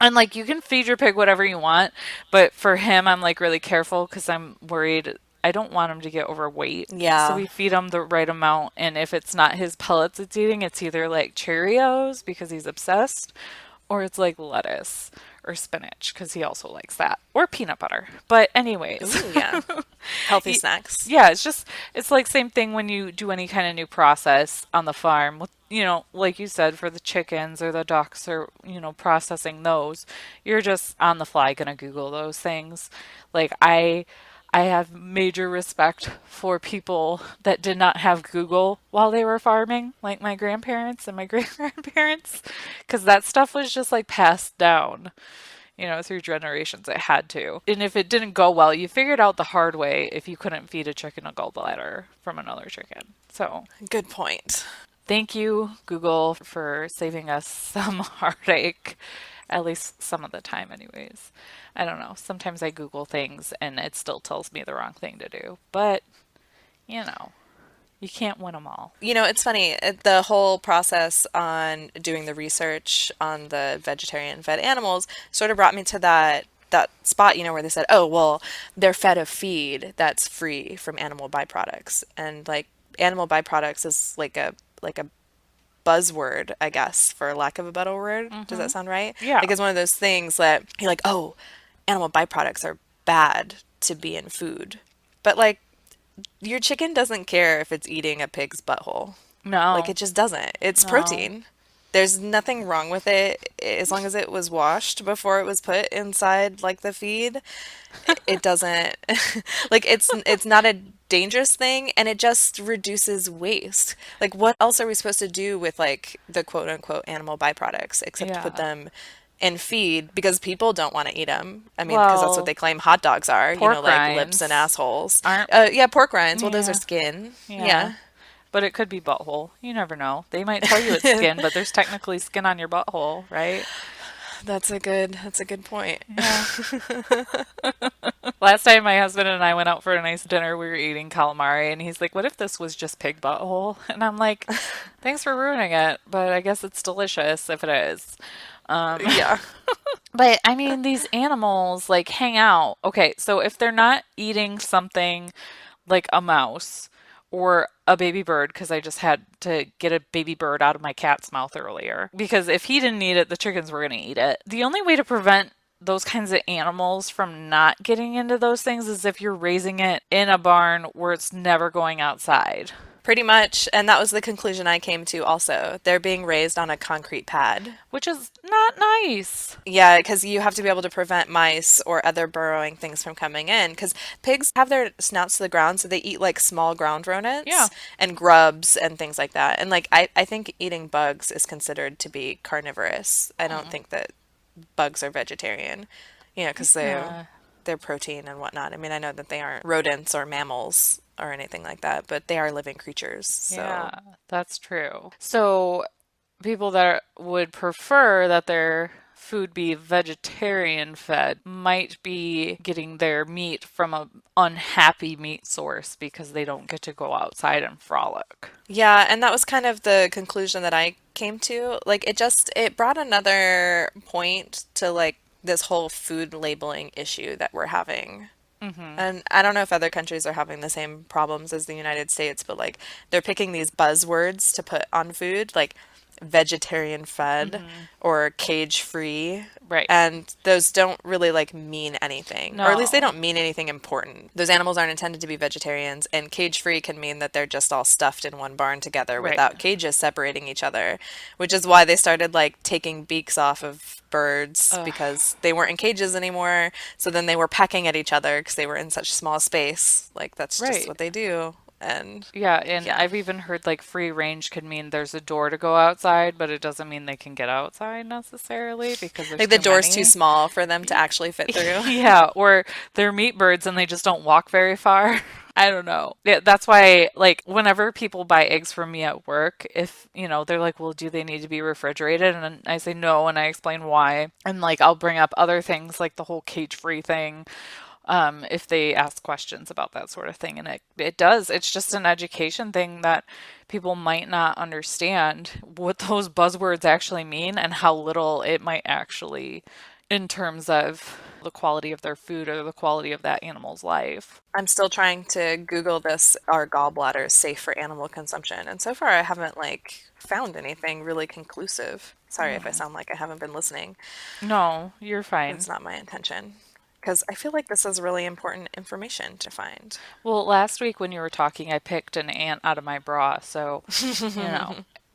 and like you can feed your pig whatever you want, but for him, I'm like really careful because I'm worried. I don't want him to get overweight. So Yeah. we feed him the right amount. And if it's not his pellets it's eating, it's either like Cheerios because he's obsessed, or it's like lettuce or spinach because he also likes that, or peanut butter. But, anyways, Ooh, yeah. Healthy Y- snacks. yeah, it's like same thing when you do any kind of new process on the farm with, like you said, for the chickens or the ducks or, processing those. You're just on the fly gonna Google those things. Like I have major respect for people that did not have Google while they were farming, like my grandparents and my great grandparents, because that stuff was just like passed down, through generations. It had to. And if it didn't go well, you figured out the hard way if you couldn't feed a chicken a gallbladder from another chicken. So Good point. thank you, Google, for saving us some heartache, at least some of the time, anyways. I don't know. Sometimes I Google things and it still tells me the wrong thing to do. But, you know, you can't win them all. It's funny. The whole process on doing the research on the vegetarian fed animals sort of brought me to that spot, where they said, "Oh, well, they're fed a feed that's free from animal byproducts." And like animal byproducts is like a buzzword, I guess, for lack of a better word. Does Mm-hmm. that sound right? Yeah. Like it's one of those things that you're like, "Oh, animal byproducts are bad to be in food." But like your chicken doesn't care if it's eating a pig's butthole. Like No, it just doesn't. It's no. protein. There's nothing wrong with it as long as it was washed before it was put inside like the feed. It doesn't like it's not a dangerous thing and it just reduces waste. Like what else are we supposed to do with like the quote unquote animal byproducts except put Yeah. them in feed because people don't want to eat them. I mean, because that's what Well, they claim hot dogs are, pork like lips and rinds assholes. aren't, Yeah, pork rinds. Well, those are yeah, skin. yeah. Yeah. But it could be butthole. You never know. They might tell you it's skin, but there's technically skin on your butthole, right? That's a good point. Yeah. Last time my husband and I went out for a nice dinner, we were eating calamari, and he's like, "What if this was just pig butthole?" And I'm like, "Thanks for ruining it, but I guess it's delicious if it is." Um, Yeah. but I mean, these animals like hang out. Okay, so if they're not eating something like a mouse or a baby bird, because I just had to get a baby bird out of my cat's mouth earlier. Because if he didn't eat it, the chickens were going to eat it. The only way to prevent those kinds of animals from not getting into those things is if you're raising it in a barn where it's never going outside. Pretty much, and that was the conclusion I came to also. They're being raised on a concrete pad. Which is not nice. Yeah, because you have to be able to prevent mice or other burrowing things from coming in. Because pigs have their snouts to the ground, so they eat like small ground Yeah. rodents and grubs and things like that. And like I think eating bugs is considered to be carnivorous. I don't Hmm. think that bugs are vegetarian, because Yeah. they're protein and whatnot. I mean, I know that they aren't rodents or mammals or anything like that, but they are living creatures. Yeah, So that's true. So people that would prefer that their food be vegetarian fed might be getting their meat from a unhappy meat source because they don't get to go outside and frolic. yeah, and that was kind of the conclusion that I came to. Like it brought another point to like this whole food labeling issue that we're having. Hmm. And I don't know if other countries are having the same problems as the United States, but like they're picking these buzzwords to put on food, like vegetarian fed Hmm. or cage free. Right. And those don't really like mean anything, or at least they No. don't mean anything important. Those animals aren't intended to be vegetarians, and cage free can mean that they're just all stuffed in one barn together Right. without cages separating each other, which is why they started like taking beaks off of birds Ugh. because they weren't in cages anymore. So then they were pecking at each other because they were in such small space. Like that's just Right. what they do. And Yeah, and yeah. I've even heard like free range could mean there's a door to go outside, but it doesn't mean they can get outside necessarily because there's Like the too door's too many. small for them to Y- actually fit through. Yeah, or they're meat birds and they just don't walk very far. I don't know. Yeah, that's why, like, whenever people buy eggs from me at work, if, they're like, well, do they need to be refrigerated? And then I say no, and I explain why. And, like, I'll bring up other things, like the whole cage-free thing, if they ask questions about that sort of thing. And it does. It's just an education thing that people might not understand what those buzzwords actually mean and how little it might actually in terms of the quality of their food or the quality of that animal's life. I'm still trying to Google this, are gallbladders safe for animal consumption? And so far I haven't like found anything really conclusive. Sorry if I sound like I haven't been listening. No, you're fine. It's not my intention. Because I feel like this is really important information to find. Well, last week when you were talking, I picked an ant out of my bra, so,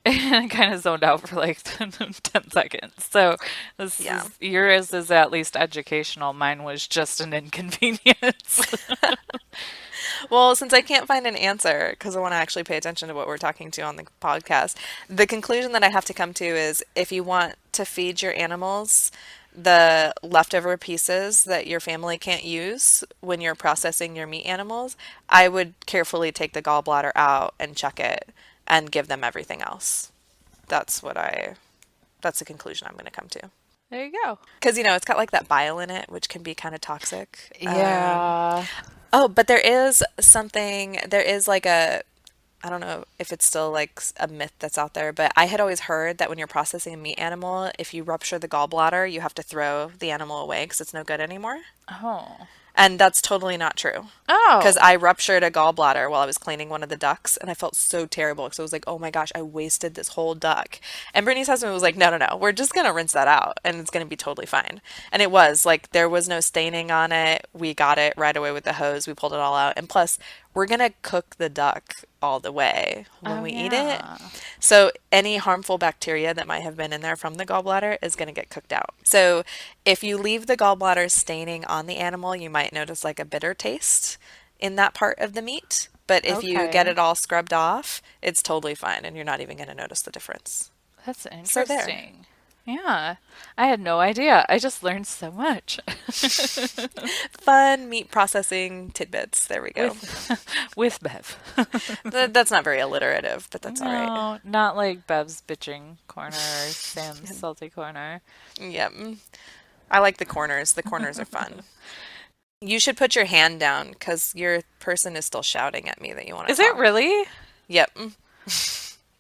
and I kind of zoned out for like 10 seconds. So Yeah. yours is at least educational. Mine was just an inconvenience. Well, since I can't find an answer, because I want to actually pay attention to what we're talking to on the podcast, the conclusion that I have to come to is if you want to feed your animals the leftover pieces that your family can't use when you're processing your meat animals, I would carefully take the gallbladder out and check it and give them everything else. That's what I, that's the conclusion I'm going to come to. There you go. Because, it's got like that bile in it, which can be kind of toxic. Yeah. Oh, but there is like I don't know if it's still like a myth that's out there, but I had always heard that when you're processing a meat animal, if you rupture the gallbladder, you have to throw the animal away because it's no good anymore. Oh. And that's totally not true. Because Oh. I ruptured a gallbladder while I was cleaning one of the ducks, and I felt so terrible because I was like, oh my gosh, I wasted this whole duck. And Brittany's husband was like, no, no, no, we're just going to rinse that out, and it's going to be totally fine. And it was like, there was no staining on it. We got it right away with the hose. We pulled it all out. And plus, we're going to cook the duck all the way when Oh we eat it. yeah. So any harmful bacteria that might have been in there from the gallbladder is going to get cooked out. So if you leave the gallbladder staining on the animal, you might notice like a bitter taste in that part of the meat. But if you get Okay. it all scrubbed off, it's totally fine and you're not even going to notice the difference. That's So there. interesting. Yeah. I had no idea. I just learned so much. Fun meat processing tidbits. There we go. with with Bev. That's not very alliterative, but that's all right. No, not like Bev's bitching corner or Sam's salty corner. Yep. I like the corners. The corners are fun. You should put your hand down because your person is still shouting at me that you want to Is it talk. really? Yep.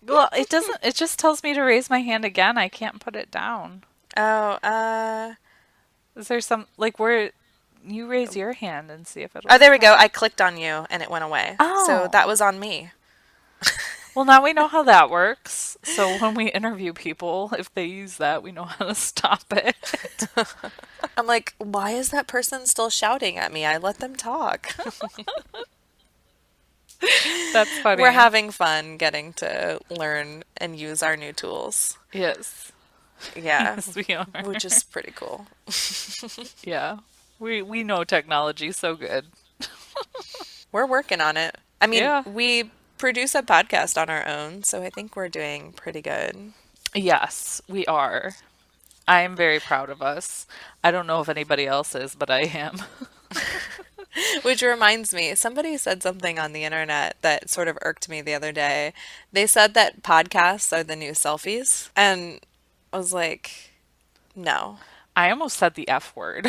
Well, it doesn't. It just tells me to raise my hand again. I can't put it down. Oh, Is there some like where you raise your hand and see if it'll oh, there we go. stop? I clicked on you and it went away. So Oh, that was on me. well, now we know how that works. So when we interview people, if they use that, we know how to stop it. I'm like, why is that person still shouting at me? I let them talk. That's We're funny. having fun getting to learn and use our new tools. Yes. Yeah, Yes, we are. which is pretty cool. Yeah. We know technology so good. We're working on it. I mean, Yeah. we produce a podcast on our own, so I think we're doing pretty good. Yes, we are. I am very proud of us. I don't know if anybody else is, but I am. Which reminds me, somebody said something on the internet that sort of irked me the other day. They said that podcasts are the new selfies, and I was like, no. I almost said the F word.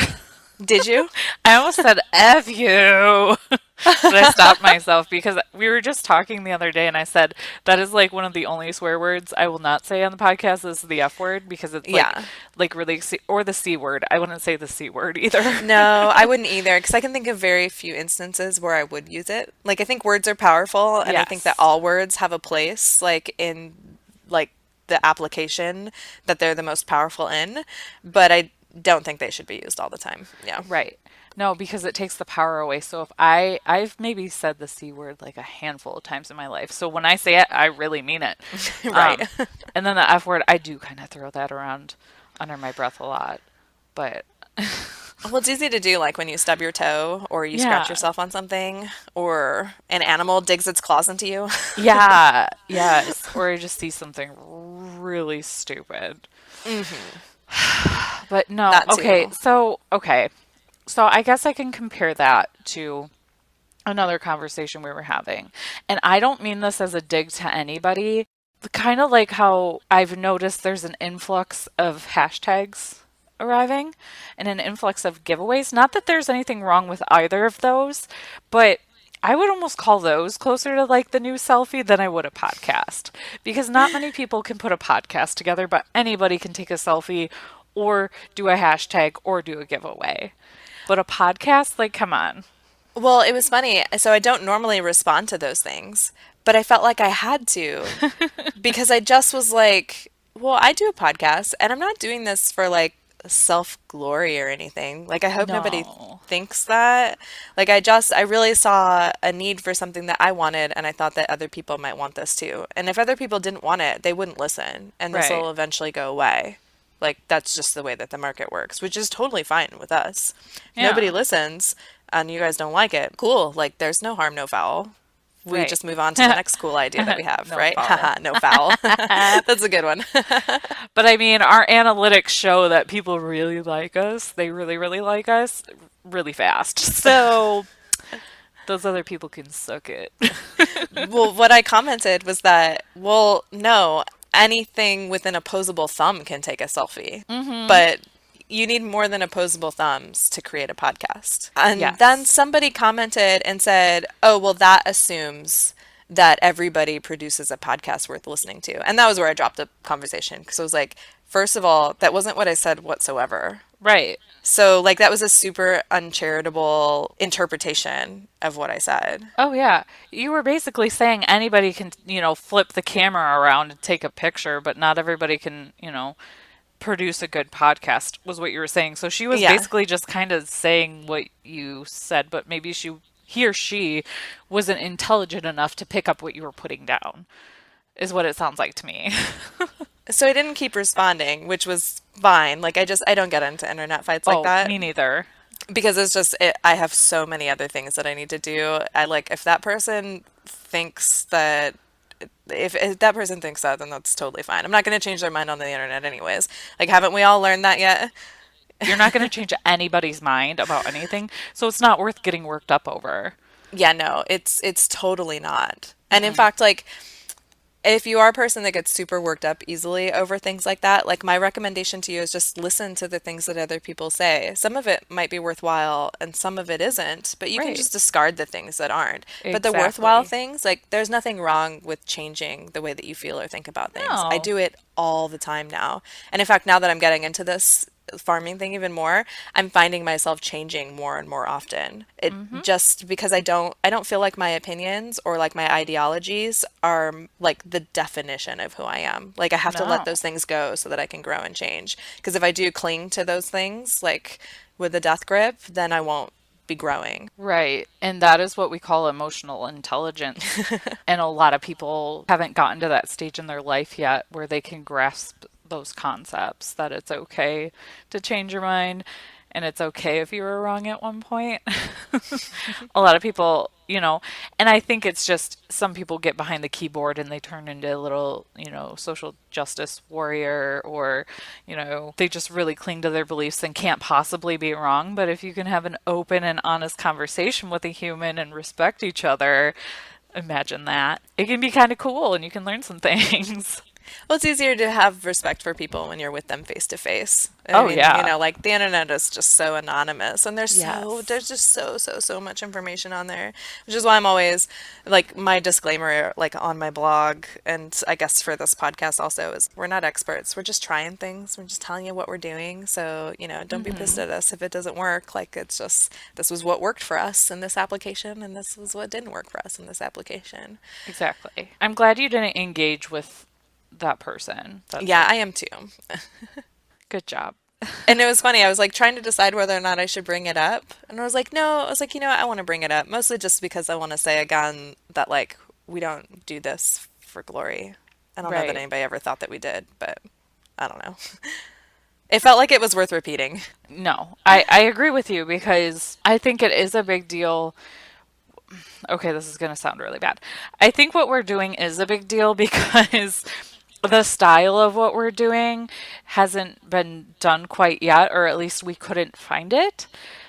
Did you? I almost said F you. But I stopped myself because we were just talking the other day and I said that is like one of the only swear words I will not say on the podcast is the F word because it's Yeah. like really or the C word. I wouldn't say the C word either. No, I wouldn't either, because I can think of very few instances where I would use it. Like, I think words are powerful, and I think that Yes. all words have a place, like, in, like, the application that they're the most powerful in, but I don't think they should be used all the time. Yeah. Right. No, because it takes the power away. So if I've maybe said the C word like a handful of times in my life. So when I say it, I really mean it. Right. And then the F word, I do kind of throw that around under my breath a lot. But Well, it's easy to do, like when you stub your toe or you scratch Yeah. yourself on something or an animal digs its claws into you. Yeah. Yes. Or I just see something really stupid. Hmm. But no. That too. Okay. So I guess I can compare that to another conversation we were having. And I don't mean this as a dig to anybody. Kind of like how I've noticed there's an influx of hashtags arriving and an influx of giveaways. Not that there's anything wrong with either of those, but I would almost call those closer to like the new selfie than I would a podcast. Because not many people can put a podcast together, but anybody can take a selfie or do a hashtag or do a giveaway. But a podcast, like, come on. Well, it was funny. So I don't normally respond to those things, but I felt like I had to because I just was like, well, I do a podcast and I'm not doing this for like self glory or anything. Like, I hope nobody No. thinks that. Like, I really saw a need for something that I wanted and I thought that other people might want this too. And if other people didn't want it, they wouldn't listen and this Right. will eventually go away. Like, that's just the way that the market works, which is totally fine with us. If nobody Yeah. listens and you guys don't like it, cool. Like, there's no harm, no foul. We Right. just move on to the next cool idea that we have, No right? foul. Haha, no foul. That's a good one. But I mean, our analytics show that people really like us. They really, really like us really fast. So those other people can suck it. Well, what I commented was that, well, no, anything with an opposable thumb can take a selfie, Hmm. but you need more than opposable thumbs to create a podcast. And then Yes. somebody commented and said, oh, well, that assumes that everybody produces a podcast worth listening to. And that was where I dropped the conversation because I was like, first of all, that wasn't what I said whatsoever. Right. So, like, that was a super uncharitable interpretation of what I said. Oh, yeah. You were basically saying anybody can, flip the camera around and take a picture, but not everybody can, produce a good podcast, was what you were saying. So she was Yeah. basically just kind of saying what you said, but maybe he or she wasn't intelligent enough to pick up what you were putting down, is what it sounds like to me. So I didn't keep responding, which was fine. Like, I don't get into internet fights like Oh, that me neither. because I have so many other things that I need to do. I like, if that person thinks that, if that person thinks that, then that's totally fine. I'm not going to change their mind on the internet anyways. Like, haven't we all learned that yet? You're not going to change anybody's mind about anything, so it's not worth getting worked up over. Yeah, no, it's totally not. And in Mm-mm. fact, like, if you are a person that gets super worked up easily over things like that, like, my recommendation to you is just listen to the things that other people say. Some of it might be worthwhile and some of it isn't, but you can Right. just discard the things that aren't. But the worthwhile Exactly. things, like, there's nothing wrong with changing the way that you feel or think about things. I No. do it all the time now. And in fact, now that I'm getting into this farming thing even more, I'm finding myself changing more and more often. It Hmm. just because I don't feel like my opinions or like my ideologies are like the definition of who I am. Like, I have to let No. those things go so that I can grow and change. Because if I do cling to those things like with a death grip, then I won't be growing. Right. And that is what we call emotional intelligence. And a lot of people haven't gotten to that stage in their life yet where they can grasp those concepts that it's okay to change your mind and it's okay if you were wrong at one point. A lot of people, and I think it's just some people get behind the keyboard and they turn into a little, social justice warrior or, they just really cling to their beliefs and can't possibly be wrong. But if you can have an open and honest conversation with a human and respect each other, imagine that. It can be kind of cool and you can learn some things. Well, it's easier to have respect for people when you're with them face to face. I Oh, mean, yeah. like, the internet is just so anonymous and Yes. there's just so much information on there, which is why I'm always like, my disclaimer like on my blog and I guess for this podcast also is we're not experts. We're just trying things. We're just telling you what we're doing. So, don't be pissed Hmm. at us if it doesn't work. Like, it's just this was what worked for us in this application and this was what didn't work for us in this application. Exactly. I'm glad you didn't engage with that person. That's Yeah, like, I am too. good job. And it was funny. I was like trying to decide whether or not I should bring it up. And I was like, no, I was like, I want to bring it up. Mostly just because I want to say again that, like, we don't do this for glory. I don't know that Right. anybody ever thought that we did, but I don't know. It felt like it was worth repeating. No, I agree with you because I think it is a big deal. Okay, this is going to sound really bad. I think what we're doing is a big deal because the style of what we're doing hasn't been done quite yet, or at least we couldn't find it.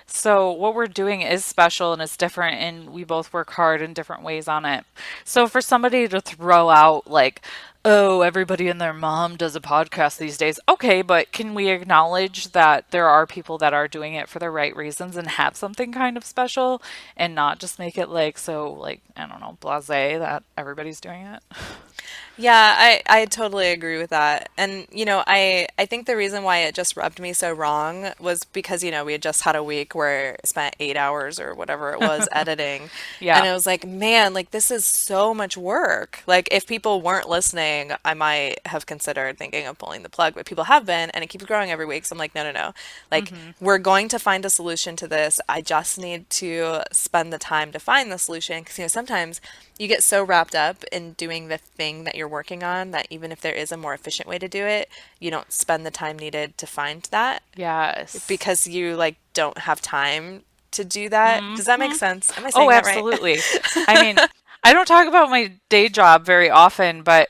So, what we're doing is special and it's different, and we both work hard in different ways on it. So, for somebody to throw out, like, oh, everybody and their mom does a podcast these days. Okay, but can we acknowledge that there are people that are doing it for the right reasons and have something kind of special and not just make it like so, like, I don't know, blasé that everybody's doing it? Yeah, I totally agree with that. And, I think the reason why it just rubbed me so wrong was because, we had just had a week where I spent 8 hours or whatever it was editing. And Yeah. I was like, man, like this is so much work. Like if people weren't listening, I might have considered thinking of pulling the plug, but people have been, and it keeps growing every week. So I'm like, no, no, no. Like Hmm. we're going to find a solution to this. I just need to spend the time to find the solution. Because, sometimes you get so wrapped up in doing the thing that you're working on that even if there is a more efficient way to do it, you don't spend the time needed to find that Yes. because you like don't have time to do that. Hmm. Does that make sense? Am I Oh, saying that right? absolutely. I mean, I don't talk about my day job very often, but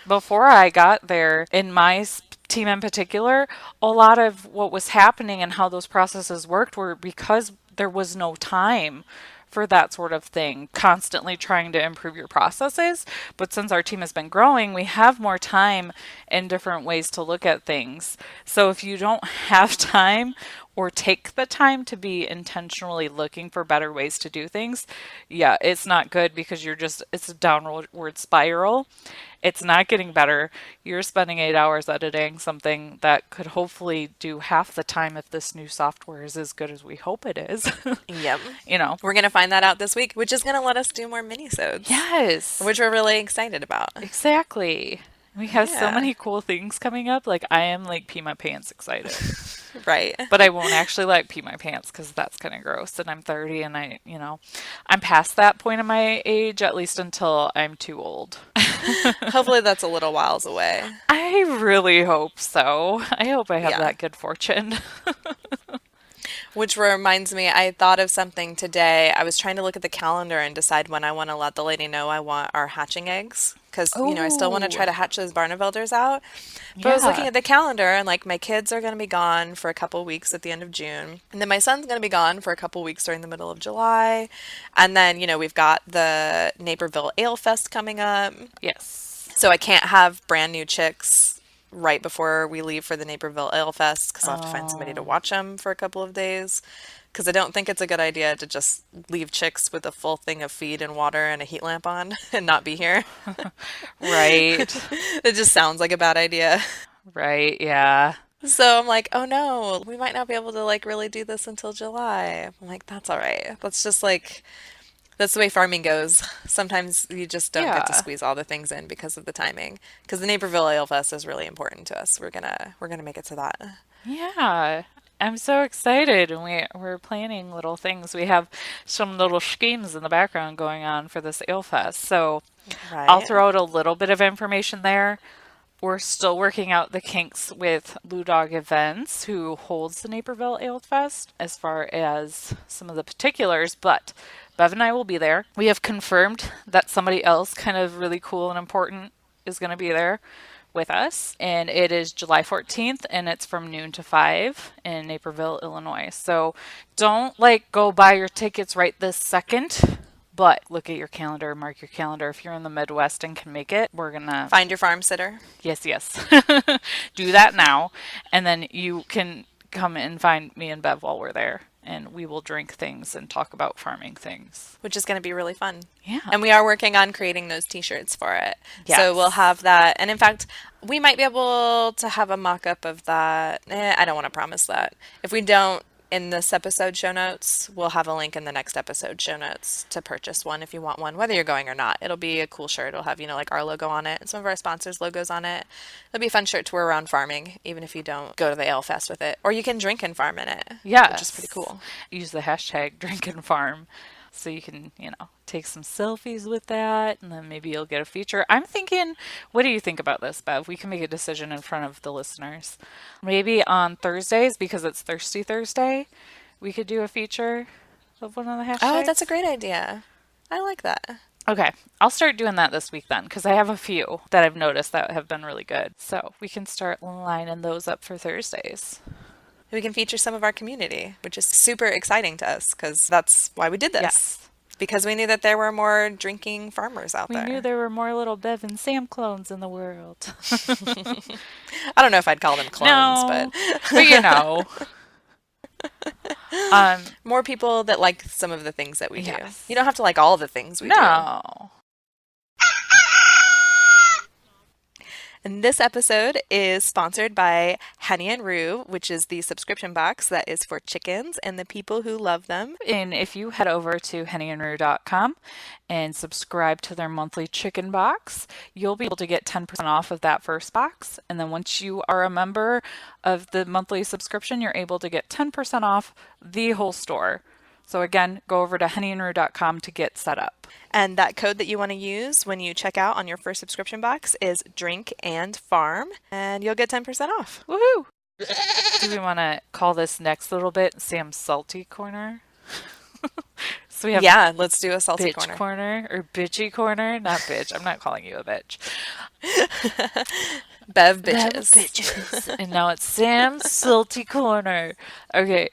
before I got there, in my team in particular, a lot of what was happening and how those processes worked were because there was no time for that sort of thing, constantly trying to improve your processes. But since our team has been growing, we have more time and different ways to look at things. So if you don't have time or take the time to be intentionally looking for better ways to do things, yeah, it's not good because it's a downward spiral. It's not getting better. You're spending 8 hours editing something that could hopefully do half the time if this new software is as good as we hope it is. Yep. you know, We're going to find that out this week, which is going to let us do more minisodes, yes, which we're really excited about. exactly. We have so Yeah. many cool things coming up. Like, I am like pee my pants excited. Right. But I won't actually like pee my pants because that's kind of gross. And I'm 30 and I'm past that point in my age, at least until I'm too old. Hopefully that's a little whiles away. I really hope so. I hope I have Yeah. that good fortune. Which reminds me, I thought of something today. I was trying to look at the calendar and decide when I want to let the lady know I want our hatching eggs. Because, I still want to try Oh, to hatch those Barnevelders out. But I was looking yeah. at the calendar and, like, my kids are going to be gone for a couple weeks at the end of June. And then my son's going to be gone for a couple weeks during the middle of July. And then, we've got the Naperville Alefest coming up. Yes. So I can't have brand new chicks right before we leave for the Naperville Ale Fest because I'll have to find somebody to Oh, watch them for a couple of days. Because I don't think it's a good idea to just leave chicks with a full thing of feed and water and a heat lamp on and not be here. right. It just sounds like a bad idea. Right. Yeah. So I'm like, oh no, we might not be able to like really do this until July. I'm like, that's all right. That's just like that's the way farming goes. Sometimes you just don't get to Yeah. squeeze all the things in because of the timing. Because the Naperville Ale Fest is really important to us. We're gonna make it to that. Yeah. I'm so excited, and we're planning little things. We have some little schemes in the background going on for this ale fest. So I'll Right? throw out a little bit of information there. We're still working out the kinks with Blue Dog Events, who holds the Naperville Ale Fest, as far as some of the particulars, but Bev and I will be there. We have confirmed that somebody else, kind of really cool and important, is going to be there with us, and it is July 14th, and it's from noon to 5 in Naperville, Illinois. So don't like go buy your tickets right this second. But look at your calendar, mark your calendar. If you're in the Midwest and can make it, we're gonna. Find your farm sitter, Yes, yes. Do that now. And then you can come and find me and Bev while we're there. And we will drink things and talk about farming things. which is going to be really fun. Yeah. And we are working on creating those t-shirts for it. So we'll Yes. have that. And in fact, we might be able to have a mock-up of that. I don't want to promise that. If we don't, in this episode show notes, we'll have a link in the next episode show notes to purchase one if you want one, whether you're going or not. It'll be a cool shirt. It'll have, like our logo on it and some of our sponsors' logos on it. It'll be a fun shirt to wear around farming, even if you don't go to the Ale Fest with it. Or you can drink and farm in it, which is pretty Yes. cool. Use the hashtag drink and farm. So you can, take some selfies with that, and then maybe you'll get a feature. I'm thinking, what do you think about this, Bev? We can make a decision in front of the listeners. Maybe on Thursdays, because it's Thirsty Thursday, we could do a feature of one of the Oh, that's a hashtags. great idea. I like that. Okay, I'll start doing that this week then, because I have a few that I've noticed that have been really good. So we can start lining those up for Thursdays. We can feature some of our community, which is super exciting to us because that's why we did this. Yes. Because we knew that there were more drinking farmers out We knew there. there were more little Bev and Sam clones in the world. I don't know if I'd call them clones, but No, but um, more people that like some of the things that we do. You yes. don't have to like all the things we do. No. And this episode is sponsored by Honey and Roo, which is the subscription box that is for chickens and the people who love them. And if you head over to hennyandroo.com and subscribe to their monthly chicken box, you'll be able to get 10% off of that first box. And then once you are a member of the monthly subscription, you're able to get 10% off the whole store. So again, go over to hennyandroo.com to get set up. And that code that you want to use when you check out on your first subscription box is drink and farm, and you'll get 10% off. Woohoo! Do we want to call this next little bit Sam's Salty Corner? So we have Yeah, let's do a salty bitch corner. corner or bitchy corner. Not bitch. I'm not calling you a bitch. Bev Bev bitches. bitches. And now it's Sam's Salty Corner. Okay.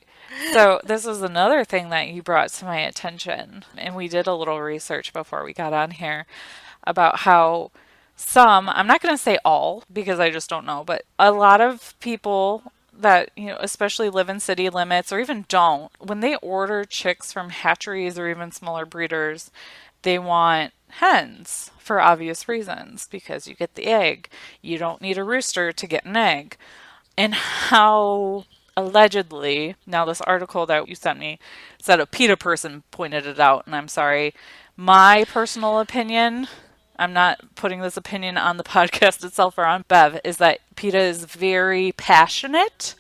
So this was another thing that you brought to my attention, and we did a little research before we got on here about how some, I'm not going to say all because I just don't know, but a lot of people that, especially live in city limits or even don't, when they order chicks from hatcheries or even smaller breeders, they want hens for obvious reasons because you get the egg. You don't need a rooster to get an egg. And how allegedly, now this article that you sent me said a PETA person pointed it out, and I'm sorry. My personal opinion, I'm not putting this opinion on the podcast itself or on Bev, is that PETA is very passionate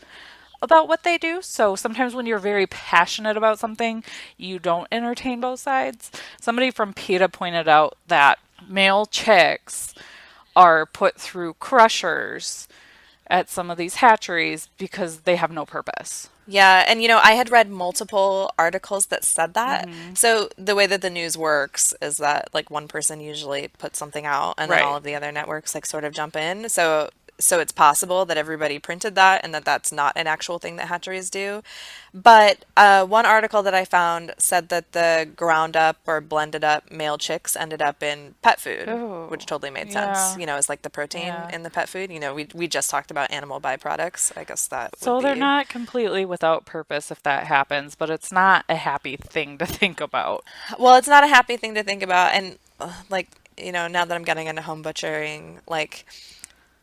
about what they do. So sometimes when you're very passionate about something, you don't entertain both sides. Somebody from PETA pointed out that male chicks are put through crushers at some of these hatcheries because they have no purpose. Yeah, and I had read multiple articles that said that. Hmm. So the way that the news works is that like one person usually puts something out and then all Right. of the other networks like sort of jump in. So it's possible that everybody printed that and that that's not an actual thing that hatcheries do. But one article that I found said that the ground up or blended up male chicks ended up in pet food, which Oh, totally made sense. yeah, It's like the protein yeah. in the pet food. We just talked about animal byproducts. I guess that would So they're be. not completely without purpose if that happens, but it's not a happy thing to think about. Well, it's not a happy thing to think about. And like, now that I'm getting into home butchering, like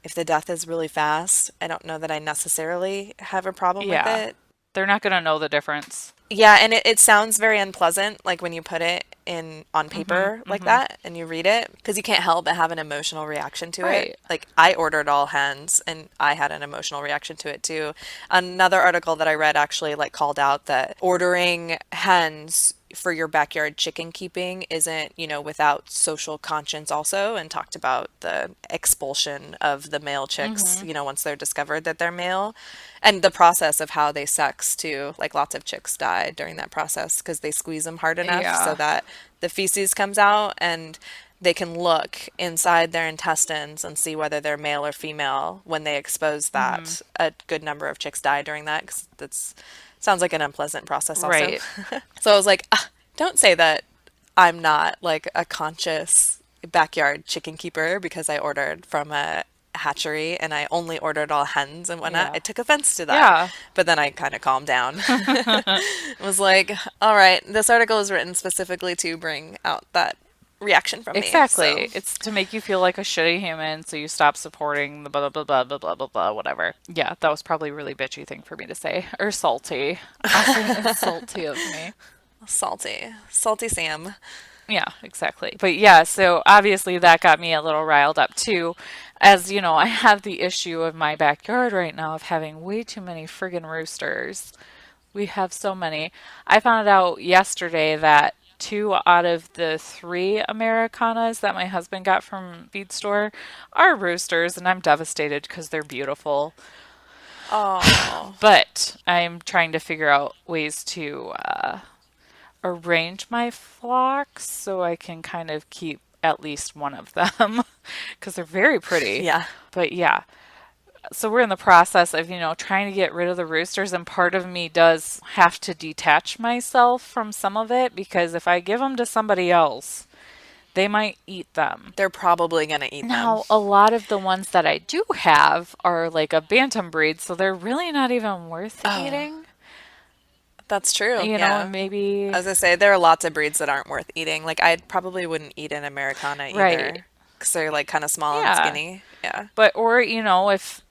if the death is really fast, I don't know that I necessarily have a problem with Yeah, it. they're not going to know the difference. Yeah, and it sounds very unpleasant, like when you put it in on Hmm. paper like Hmm. that and you read it, because you can't help but have an emotional reaction to it. Right. Like I ordered all hens and I had an emotional reaction to it too. Another article that I read actually like called out that ordering hens for your backyard chicken keeping isn't, without social conscience also, and talked about the expulsion of the male chicks, Hmm. once they're discovered that they're male and the process of how they sex too. Like lots of chicks die during that process because they squeeze them hard enough so Yeah. that the feces comes out and they can look inside their intestines and see whether they're male or female when they expose Hmm. that. A good number of chicks die during that because that's sounds like an unpleasant process also. Right. So I was like, don't say that I'm not like a conscious backyard chicken keeper because I ordered from a hatchery and I only ordered all hens and whatnot. I Yeah. took offense to that, Yeah. but then I kind of calmed down. Was like, all right, this article is written specifically to bring out that reaction from me. So, Exactly. It's to make you feel like a shitty human, so you stop supporting the blah blah blah blah blah blah blah whatever. Yeah, that was probably a really bitchy thing for me to say. Or salty. I'll say it's salty of me. salty. Salty Sam. Yeah, exactly. But yeah, so obviously that got me a little riled up too. As you know, I have the issue of my backyard right now of having way too many friggin' roosters. We have so many. I found out yesterday that 2 out of the 3 Americanas that my husband got from feed store are roosters, and I'm devastated because they're beautiful. Oh, But I'm trying to figure out ways to arrange my flocks so I can kind of keep at least one of them because they're very pretty. yeah. But yeah, so we're in the process of, trying to get rid of the roosters, and part of me does have to detach myself from some of it because if I give them to somebody else, they might eat them. They're probably gonna eat them. Now, a lot of the ones that I do have are like a bantam breed, so they're really not even worth Oh, eating. that's true. And Yeah. maybe, As I say, there are lots of breeds that aren't worth eating. Like I probably wouldn't eat an Americana right. either, because they're like kind of small and Yeah. skinny. Yeah. But, or, if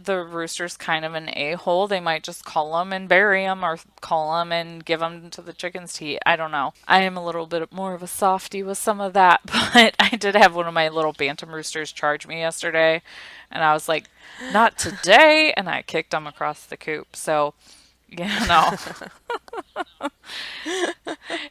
the rooster's kind of an a-hole, they might just call them and bury them or call them and give them to the chickens to eat. I don't know. I am a little bit more of a softie with some of that, but I did have one of my little bantam roosters charge me yesterday, and I was like, not today, and I kicked him across the coop. So, know,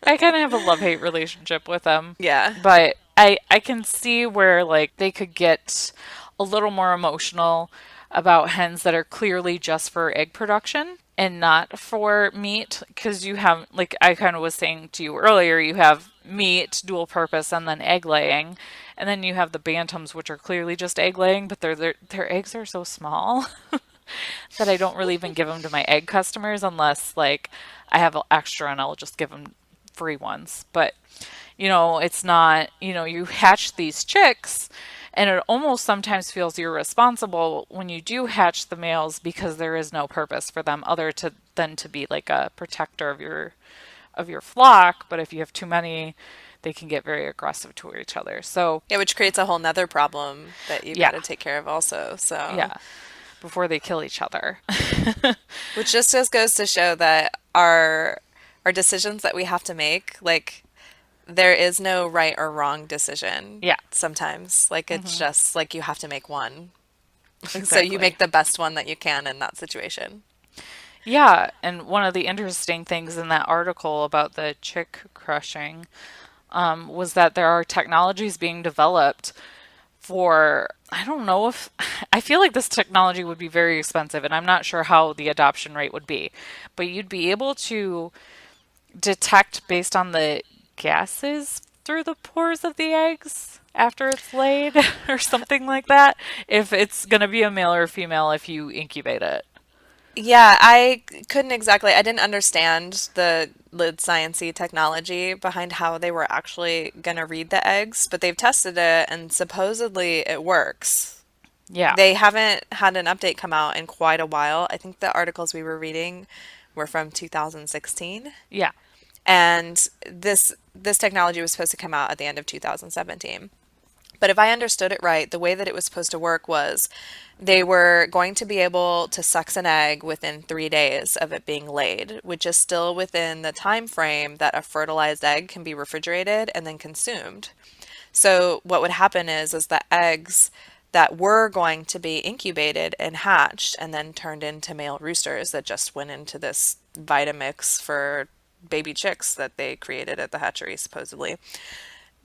I kind of have a love-hate relationship with them, Yeah. but I can see where like they could get a little more emotional about hens that are clearly just for egg production and not for meat because you have like I kind of was saying to you earlier, you have meat, dual purpose, and then egg laying. And then you have the bantams, which are clearly just egg laying, but their eggs are so small that I don't really even give them to my egg customers unless like I have extra and I'll just give them free ones. But it's not, you hatch these chicks and it almost sometimes feels irresponsible when you do hatch the males because there is no purpose for them other to than to be like a protector of your flock. But if you have too many, they can get very aggressive to each other. So Yeah, which creates a whole nother problem that you've got yeah, to take care of also. So, yeah, before they kill each other. which just goes to show that our decisions that we have to make, like there is no right or wrong decision Yeah, sometimes. Like it's hmm, just like you have to make one. So you exactly. make the best one that you can in that situation. Yeah, and one of the interesting things in that article about the chick crushing was that there are technologies being developed for, I don't know if, I feel like this technology would be very expensive, and I'm not sure how the adoption rate would be, but you'd be able to detect based on the gases through the pores of the eggs after it's laid or something like that if it's going to be a male or female if you incubate it. Yeah, I couldn't exactly, I didn't understand the lid sciencey technology behind how they were actually going to read the eggs, but they've tested it and supposedly it works. Yeah. They haven't had an update come out in quite a while. I think the articles we were reading were from 2016, Yeah. and this technology was supposed to come out at the end of 2017. But if I understood it right, the way that it was supposed to work was they were going to be able to sex an egg within 3 days of it being laid, which is still within the time frame that a fertilized egg can be refrigerated and then consumed. So what would happen is the eggs that were going to be incubated and hatched and then turned into male roosters that just went into this Vitamix for baby chicks that they created at the hatchery supposedly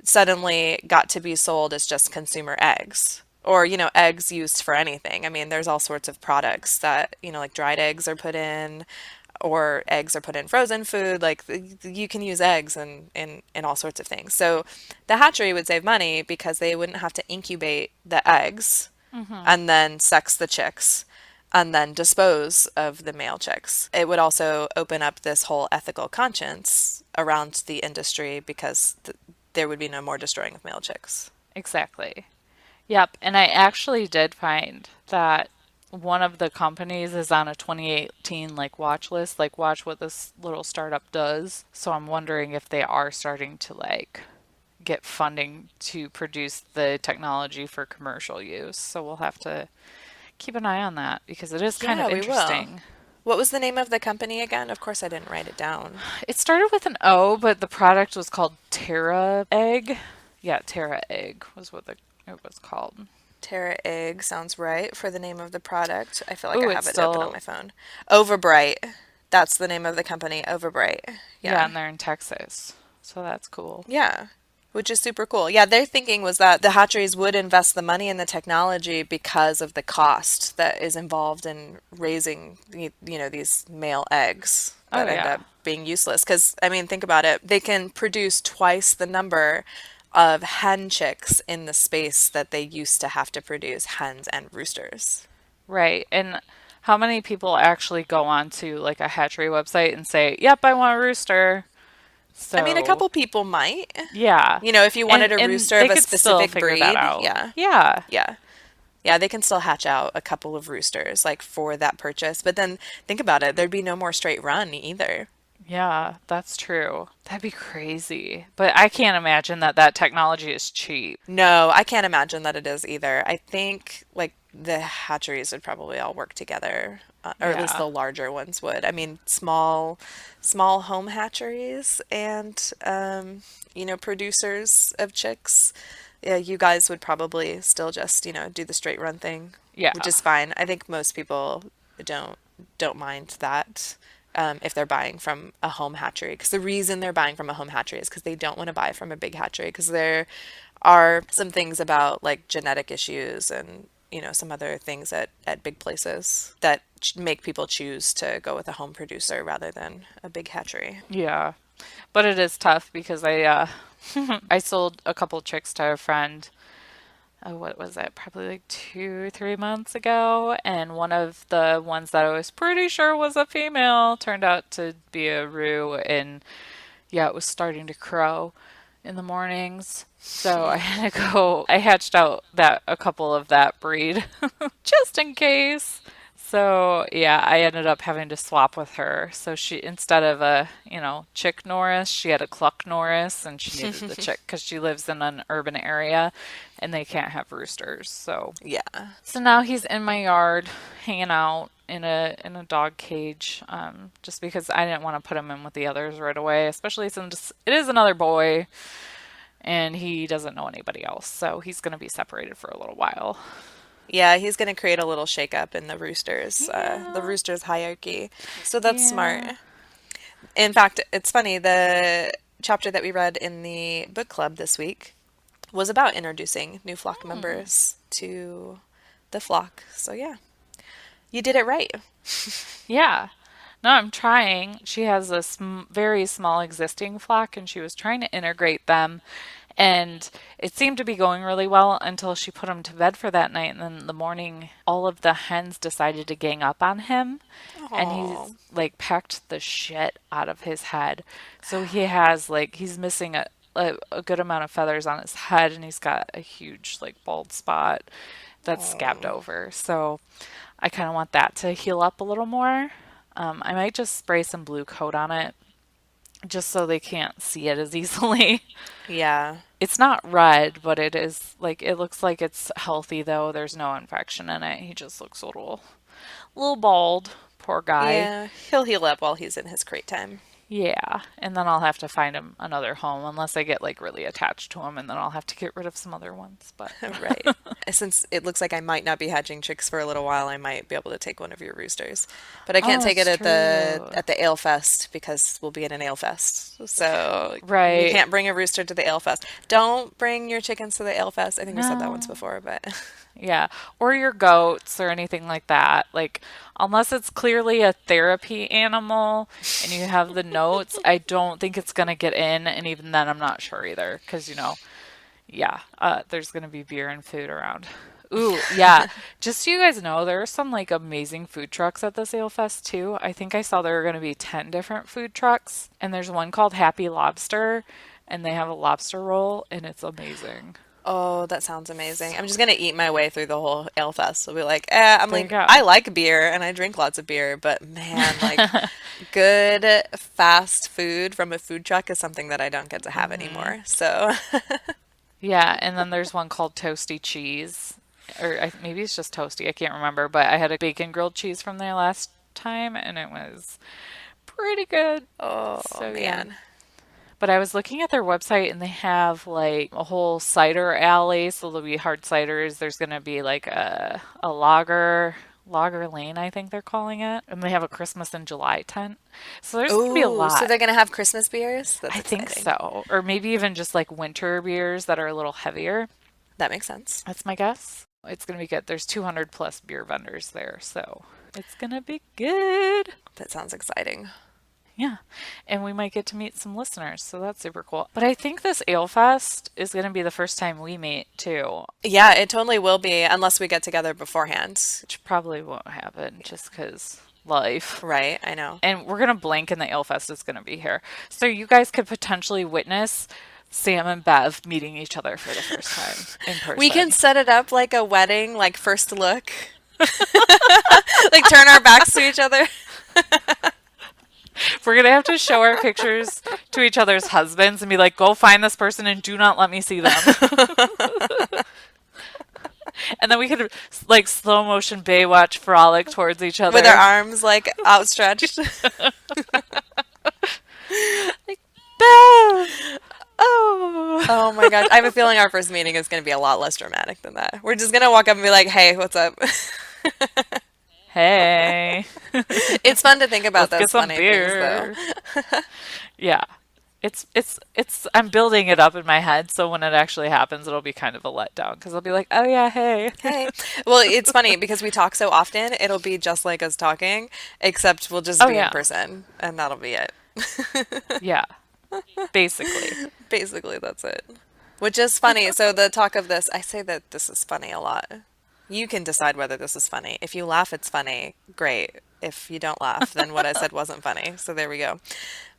suddenly got to be sold as just consumer eggs or eggs used for anything. I mean there's all sorts of products that like dried eggs are put in or eggs are put in frozen food. Like you can use eggs in all sorts of things. So the hatchery would save money because they wouldn't have to incubate the eggs Hmm. and then sex the chicks and then dispose of the male chicks. It would also open up this whole ethical conscience around the industry because there would be no more destroying of male chicks. Exactly. Yep. And I actually did find that one of the companies is on a 2018 like watch list, like watch what this little startup does. So I'm wondering if they are starting to like get funding to produce the technology for commercial use. So we'll have to keep an eye on that because it is kind of Yeah, we will. interesting. What was the name of the company again? Of course, I didn't write it down. It started with an O, but the product was called Terra Egg. Yeah, Terra Egg was what it was called. Terra Egg sounds right for the name of the product. I feel like I Oh, have it's it open on still, my phone. Overbright. That's the name of the company, Overbright. yeah, Yeah. and they're in Texas. So that's cool. Yeah, which is super cool. Yeah, their thinking was that the hatcheries would invest the money in the technology because of the cost that is involved in raising, these male eggs Oh that end yeah. up being useless. Because, I mean, think about it. They can produce twice the number of hen chicks in the space that they used to have to produce hens and roosters. Right. And how many people actually go on to like a hatchery website and say, "Yep, I want a rooster." I mean, a So, couple people might. yeah. If you wanted a And rooster they of a could still specific figure that breed, out. yeah, Yeah. yeah. Yeah, they can still hatch out a couple of roosters like for that purchase. But then think about it, there'd be no more straight run either. Yeah, that's true. That'd be crazy. But I can't imagine that that technology is cheap. No, I can't imagine that it is either. I think like the hatcheries would probably all work together, or at least Yeah. the larger ones would. I mean, small home hatcheries and producers of chicks. Yeah, you guys would probably still just, do the straight run thing, Yeah. which is fine. I think most people don't don't mind that. If they're buying from a home hatchery, because the reason they're buying from a home hatchery is because they don't want to buy from a big hatchery, because there are some things about like genetic issues and some other things at big places that make people choose to go with a home producer rather than a big hatchery. Yeah. But it is tough because I sold a couple chicks to a friend. Oh, what was it? Probably like 2, 3 months ago. And one of the ones that I was pretty sure was a female turned out to be a roo. And yeah, it was starting to crow in the mornings. So I had to go, I hatched out that a couple of that breed just in case. So yeah, I ended up having to swap with her. So she, instead of a, chick Norris, she had a cluck Norris and she needed the chick because she lives in an urban area and they can't have roosters. Yeah. So now he's in my yard hanging out in a dog cage, just because I didn't want to put him in with the others right away, especially since it is another boy and he doesn't know anybody else. So he's going to be separated for a little while. Yeah, he's going to create a little shakeup in the Yeah. roosters hierarchy. So that's smart. Yeah. In fact, it's funny, the chapter that we read in the book club this week was about introducing new flock Hmm. members to the flock. So yeah, you did it right. Yeah. No, I'm trying. She has a very small existing flock and she was trying to integrate them. And it seemed to be going really well until she put him to bed for that night. And then in the morning, all of the hens decided to gang up on him. And Oh, he's like pecked the shit out of his head. So he has like, he's missing a good amount of feathers on his head and he's got a huge like bald spot that's scabbed oh. over. So I kind of want that to heal up a little more. I might just spray some blue coat on it just so they can't see it as easily. Yeah. It's not red, but it is like it looks like it's healthy though. There's no infection in it. He just looks a little bald. Poor guy. Yeah, he'll heal up while he's in his crate time. Yeah, and then I'll have to find him another home unless I get like really attached to him and then I'll have to get rid of some other ones. But Right. Since it looks like I might not be hatching chicks for a little while, I might be able to take one of your roosters. But I can't oh, take it that's at the true. at the ale fest because we'll be at an ale fest. So you Right. can't bring a rooster to the ale fest. Don't bring your chickens to the ale fest. I think we said that once No. before, but Yeah, or your goats or anything like that. Like, unless it's clearly a therapy animal and you have the notes, I don't think it's gonna get in. And even then, I'm not sure either, because yeah, there's gonna be beer and food around. Ooh, yeah. Just so you guys know, there are some like amazing food trucks at this Ale Fest too. I think I saw there are gonna be 10 different food trucks, and there's one called Happy Lobster, and they have a lobster roll, and it's amazing. oh, that sounds amazing. I'm just gonna eat my way through the whole ale fest. I'll be like, I'm There you like, go. I like beer and I drink lots of beer, but man, like good fast food from a food truck is something that I don't get to have Hmm. anymore. So Yeah, and then there's one called Toasty Cheese, or maybe it's just Toasty. I can't remember, but I had a bacon grilled cheese from there last time, and it was pretty good. oh So yeah. man. But I was looking at their website, and they have like a whole cider alley. So there'll be hard ciders. There's gonna be like a lager, Logger Lane, I think they're calling it. And they have a Christmas in July tent. So there's going to be a Oh, so lot. they're gonna have Christmas beers? That's I think exciting. so. Or maybe even just like winter beers that are a little heavier. That makes sense. That's my guess. It's going to be good. There's 200 plus beer vendors there. So it's going to be good. That sounds exciting. Yeah. And we might get to meet some listeners. So that's super cool. But I think this Ale Fest is going to be the first time we meet too, Yeah, it totally will be unless we get together beforehand. which probably won't happen just because life. Right, I know. And we're going to blink and the Ale Fest is going to be here. So you guys could potentially witness Sam and Bev meeting each other for the first time in We can person. set it up like a wedding, like first look. Like turn our backs to each other. We're going to have to show our pictures to each other's husbands and be like, go find this person and do not let me see them. And then we could like slow motion Baywatch frolic towards each With our other. arms like outstretched. Like, Bev! Oh! Oh my gosh. I have a feeling our first meeting is going to be a lot less dramatic than that. We're just going to walk up and be like, hey, what's up? Hey, It's fun to think about let's get those some funny things, though. beer. Yeah. I'm building it up in my head, so when it actually happens, it'll be kind of a letdown because I'll be like, oh yeah, hey. Hey. Well, it's funny because we talk so often, it'll be just like us talking, except we'll just Oh be in yeah. person, and that'll be it. Yeah. Basically. Basically, that's it. Which is funny. So the talk of this, I say that this is funny a lot. You can decide whether this is funny. If you laugh, it's funny. Great. If you don't laugh, then what I said wasn't funny. So there we go.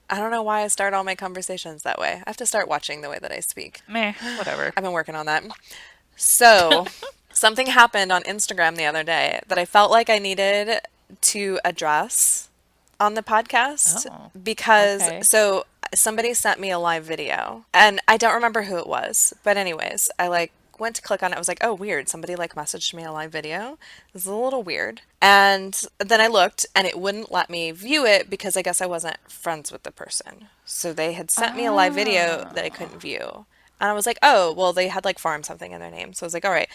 I don't know why I start all my conversations that way. I have to start watching the way that I speak. Meh, whatever. I've been working on that. So, something happened on Instagram the other day that I felt like I needed to address on the podcast Oh, because okay. somebody sent me a live video and I don't remember who it was, but anyways, I like went to click on it. I was like, "Oh, weird. Somebody like messaged me a live video. This is a little weird." And then I looked and it wouldn't let me view it because I guess I wasn't friends with the person. So they had sent me a live video that I Oh. couldn't view. And I was like, "Oh, well, they had like farm something in their name." So I was like, "All right.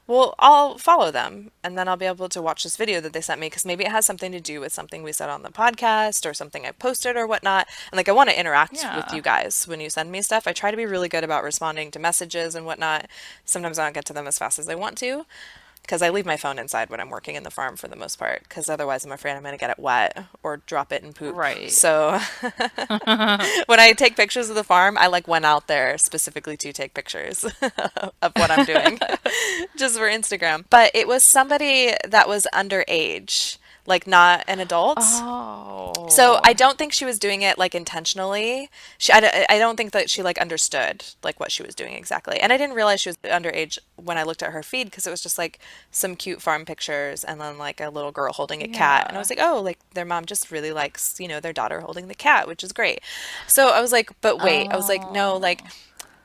Well, I'll follow them and then I'll be able to watch this video that they sent me because maybe it has something to do with something we said on the podcast or something I posted or whatnot. And like, I want to interact with Yeah. you guys when you send me stuff. I try to be really good about responding to messages and whatnot. Sometimes I don't get to them as fast as I want to because I leave my phone inside when I'm working in the farm for the most part because otherwise I'm afraid I'm going to get it wet or drop it in poop. Right. So when I take pictures of the farm, I like went out there specifically to take pictures of what I'm doing just for Instagram. But it was somebody that was underage, like not an adult. So I Oh. don't think she was doing it like intentionally. I don't think that she like understood like what she was doing exactly. And I didn't realize she was underage when I looked at her feed because it was just like some cute farm pictures and then like a little girl holding a cat. And I Yeah. was like, oh, like their mom just really likes, their daughter holding the cat, which is great. So I was like, but wait, I was like, no, like Oh.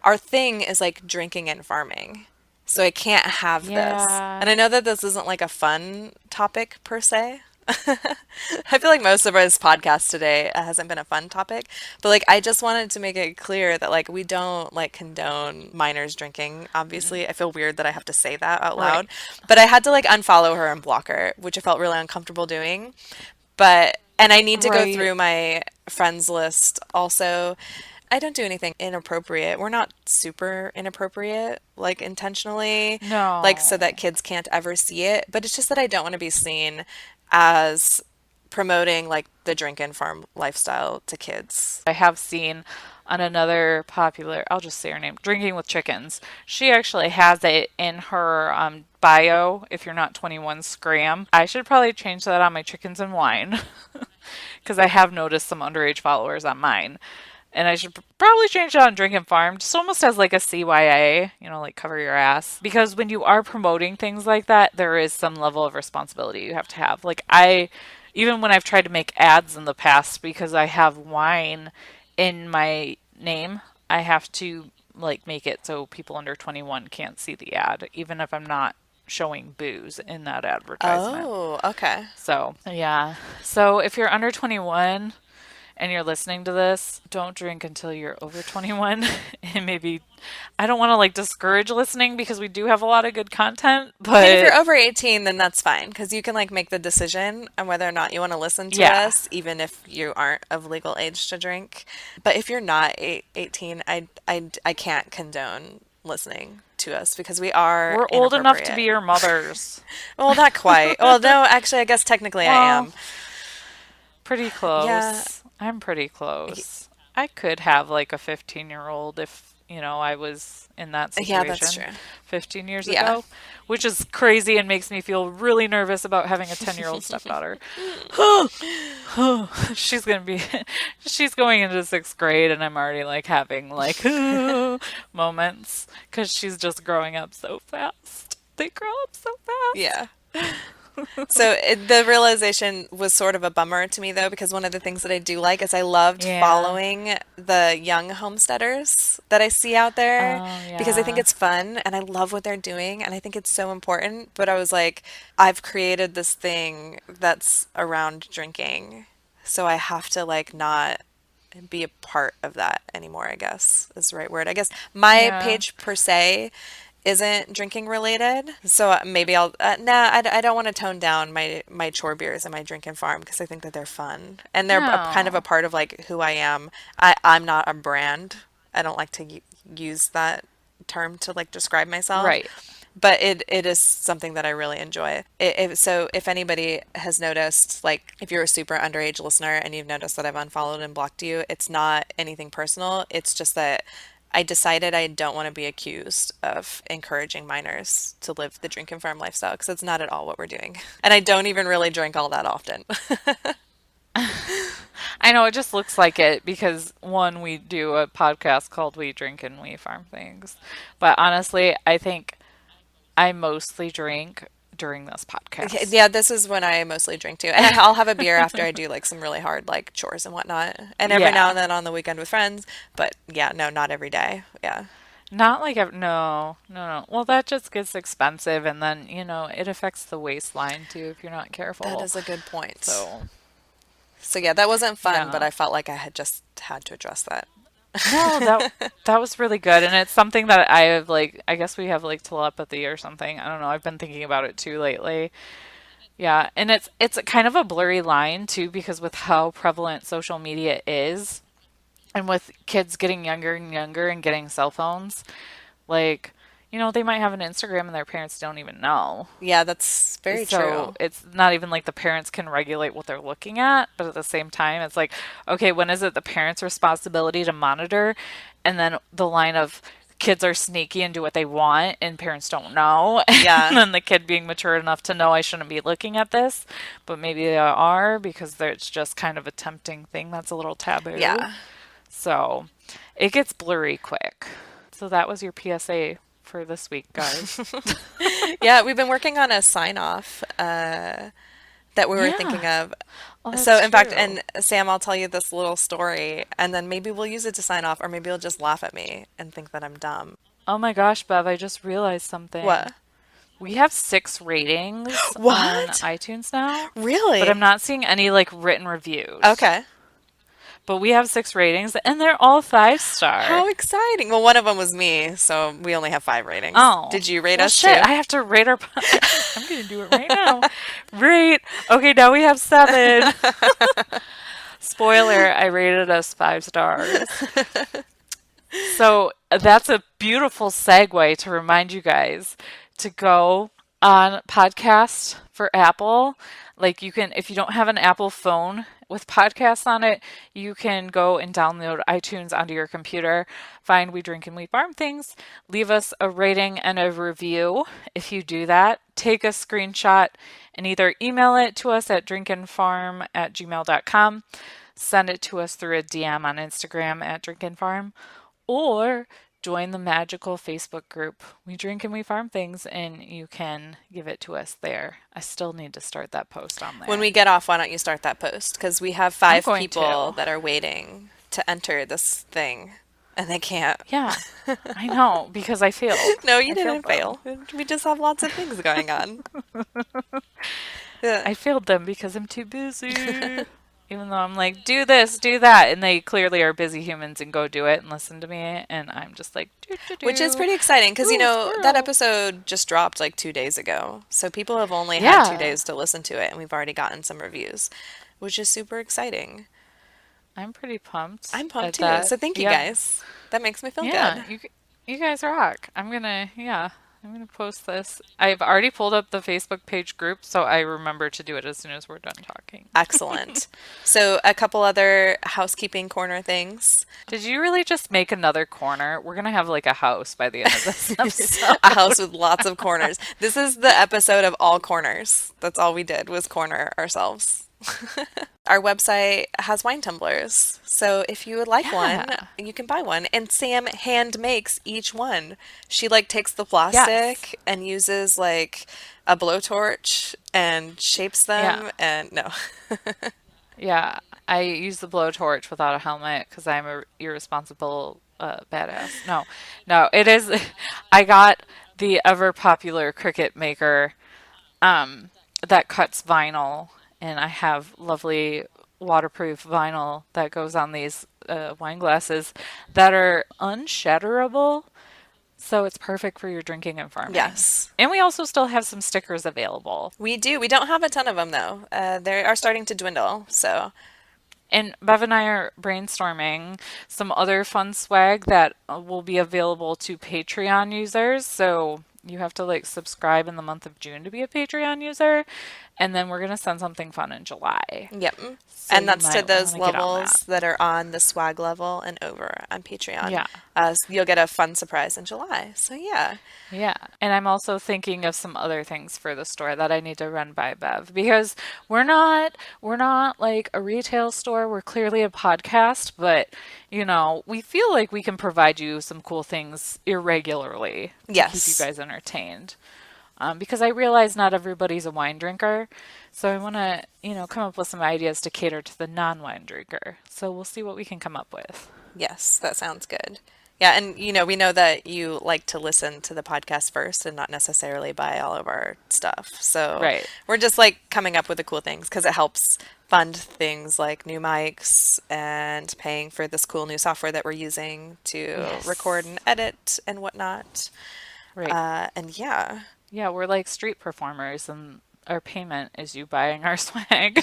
our thing is like drinking and farming. So I can't have this. And Yeah. I know that this isn't like a fun topic per se. I feel like most of this podcast today hasn't been a fun topic, but like I just wanted to make it clear that like we don't like condone minors drinking. Obviously, I feel weird that I have to say that out Right. loud, but I had to like unfollow her and block her, which I felt really uncomfortable doing. But and I need to go Right. through my friends list also. I don't do anything inappropriate. We're not super inappropriate, like intentionally, like so that No. kids can't ever see it. But it's just that I don't want to be seen as promoting like the drink and farm lifestyle to kids. I have seen on another popular, I'll just say her name, Drinking with Chickens. She actually has it in her bio, if you're not 21 scram. I should probably change that on my chickens and wine because I have noticed some underage followers on mine. And I should probably change it on Drink and Farm, just almost as like a CYA, like cover your ass. Because when you are promoting things like that, there is some level of responsibility you have to have. Even when I've tried to make ads in the past, because I have wine in my name, I have to like make it so people under 21 can't see the ad, even if I'm not showing booze in that advertisement. Oh, okay. So, yeah. So if you're under 21, and you're listening to this, don't drink until you're over 21. And maybe, I don't want to like discourage listening because we do have a lot of good content, I mean, if you're but over 18, then that's fine because you can like make the decision on whether or not you want to listen to yeah, us, even if you aren't of legal age to drink. But if you're not 18, I can't condone listening to us because we are we're old enough to be inappropriate. your mothers. Well, not quite. Well, no, actually, I guess technically I Well, am. pretty Yeah, close. I'm pretty close. I could have like a 15-year-old if, I was in that yeah, that's situation true. 15 years Yeah. ago, which is crazy and makes me feel really nervous about having a 10-year-old stepdaughter. She's going to be, she's going into sixth grade and I'm already like having like moments because she's just growing up so fast. They grow up so fast. Yeah. So the realization was sort of a bummer to me though, because one of the things that I do like is I loved Yeah. following the young homesteaders that I see out there Oh, because I think yeah. it's fun and I love what they're doing and I think it's so important. But I was like, I've created this thing that's around drinking, so I have to like not be a part of that anymore, I guess is the right word. I guess my Yeah. page per se isn't drinking related. So maybe I'll, nah, I don't want to tone down my chore beers and my drinking farm because I think that they're fun and they're kind of a No. part of like who I am. I'm not a brand. I don't like to use that term to like describe myself. Right. But it is something that I really enjoy. So if anybody has noticed, like if you're a super underage listener and you've noticed that I've unfollowed and blocked you, it's not anything personal. It's just that I decided I don't want to be accused of encouraging minors to live the drink and farm lifestyle because it's not at all what we're doing. And I don't even really drink all that often. I know it just looks like it because one, we do a podcast called We Drink and We Farm Things. But honestly, I think I mostly drink during this podcast. Yeah, this is when I mostly drink too. And I'll have a beer after I do like some really hard like chores and whatnot. And every now Yeah. and then on the weekend with friends. But yeah, no, not every day. Yeah, Not like, no, no, no. Well, that just gets expensive and then, it affects the waistline too if you're not that careful. is a good point. So, So yeah, that wasn't fun, but yeah. I felt like I had just had to address that. No, that was really good, and it's something that I have like. I guess we have like telepathy or something. I don't know. I've been thinking about it too lately. Yeah, and it's kind of a blurry line too because with how prevalent social media is, and with kids getting younger and younger and getting cell phones, like they might have an Instagram and their parents don't even know. Yeah, that's very So true. it's not even like the parents can regulate what they're looking at, but at the same time, it's like, okay, when is it the parents' responsibility to monitor? And then the line of kids are sneaky and do what they want, and parents don't know. And Yeah. then the kid being mature enough to know I shouldn't be looking at this, but maybe they are because it's just kind of a tempting thing that's a little taboo. Yeah. So it gets blurry quick. So that was your PSA for this week, guys. Yeah, we've been working on a sign off that we were Yeah. thinking of. Oh, So, that's in fact, true. and Sam, I'll tell you this little story, and then maybe we'll use it to sign off, or maybe you'll just laugh at me and think that I'm dumb. Oh my gosh, Bev, I just realized something. What? We have 6 ratings on What? iTunes now, but I'm Really? not seeing any like written reviews. Okay. But we have 6 ratings and they're all 5 star. How exciting. Well, one of them was me, so we only have 5 ratings. Oh, Did you rate well, us shit, too? I have to rate our. I'm gonna do it right now. Rate. Okay, now we have 7. Spoiler, I rated us 5 stars. So that's a beautiful segue to remind you guys to go on podcast for Apple. Like you can, if you don't have an Apple phone with podcasts on it, you can go and download iTunes onto your computer, find We Drink and We Farm Things, leave us a rating and a review. If you do that, take a screenshot and either email it to us at drinkandfarm@gmail.com, send it to us through a DM on Instagram at drinkandfarm, or join the magical Facebook group. We drink and we farm things, and you can give it to us there. I still need to start that post on When we there. get off, why don't you start that post? Because we have I'm five going people to. that are waiting to enter this thing, and they can't. Yeah, I know because I failed. No, you I failed didn't them. fail. We just have lots of things going on. Yeah. I failed them because I'm too busy. Even though I'm like, do this, do that, and they clearly are busy humans and go do it and listen to me, and I'm just like, do do Which is do. pretty exciting because, Ooh, that squirrel. episode just dropped like 2 days ago. So people have only had two Yeah, days to listen to it, and we've already gotten some reviews, which is super exciting. I'm pretty pumped I'm pumped at too. that. So thank you Yep. guys. That makes me feel Yeah, good. you guys rock. I'm gonna post this. I've already pulled up the Facebook page group, so I remember to do it as soon as we're done talking. Excellent. So, a couple other housekeeping corner things. Did you really just make another corner? We're gonna have like a house by the end of this episode. A house with lots of corners. This is the episode of all corners. That's all we did was corner ourselves. Our website has wine tumblers. So if you would like Yeah. one, you can buy one. And Sam hand makes each one. She like takes the Yes. plastic and uses like a blowtorch and shapes Yeah. them and no. Yeah. I use the blowtorch without a helmet because I'm a irresponsible badass. No, no, it is. I got the ever popular Cricut maker that cuts vinyl, and I have lovely waterproof vinyl that goes on these wine glasses that are unshatterable. So it's perfect for your drinking and farming. Yes. And we also still have some stickers available. We do. We don't have a ton of them though. They are starting to dwindle. So, And Bev and I are brainstorming some other fun swag that will be available to Patreon users. So you have to like subscribe in the month of June to be a Patreon user. And then we're going to send something fun in July. yep. So And you that's to might want those to get on that. levels that are on the swag level and over on Patreon. Yeah. You'll get a fun surprise in July. So, yeah. Yeah. And I'm also thinking of some other things for the store that I need to run by Bev because we're not like a retail store. We're clearly a podcast, but we feel like we can provide you some cool things irregularly to keep you Yes. guys entertained. Because I realize not everybody's a wine drinker, so I want to, come up with some ideas to cater to the non-wine drinker. So we'll see what we can come up with. Yes, that sounds good. Yeah, and we know that you like to listen to the podcast first and not necessarily buy all of our stuff. So Right. we're just like coming up with the cool things because it helps fund things like new mics and paying for this cool new software that we're using to record Yes. and edit and whatnot. Right. And yeah, Yeah, we're like street performers, and our payment is you buying our swag.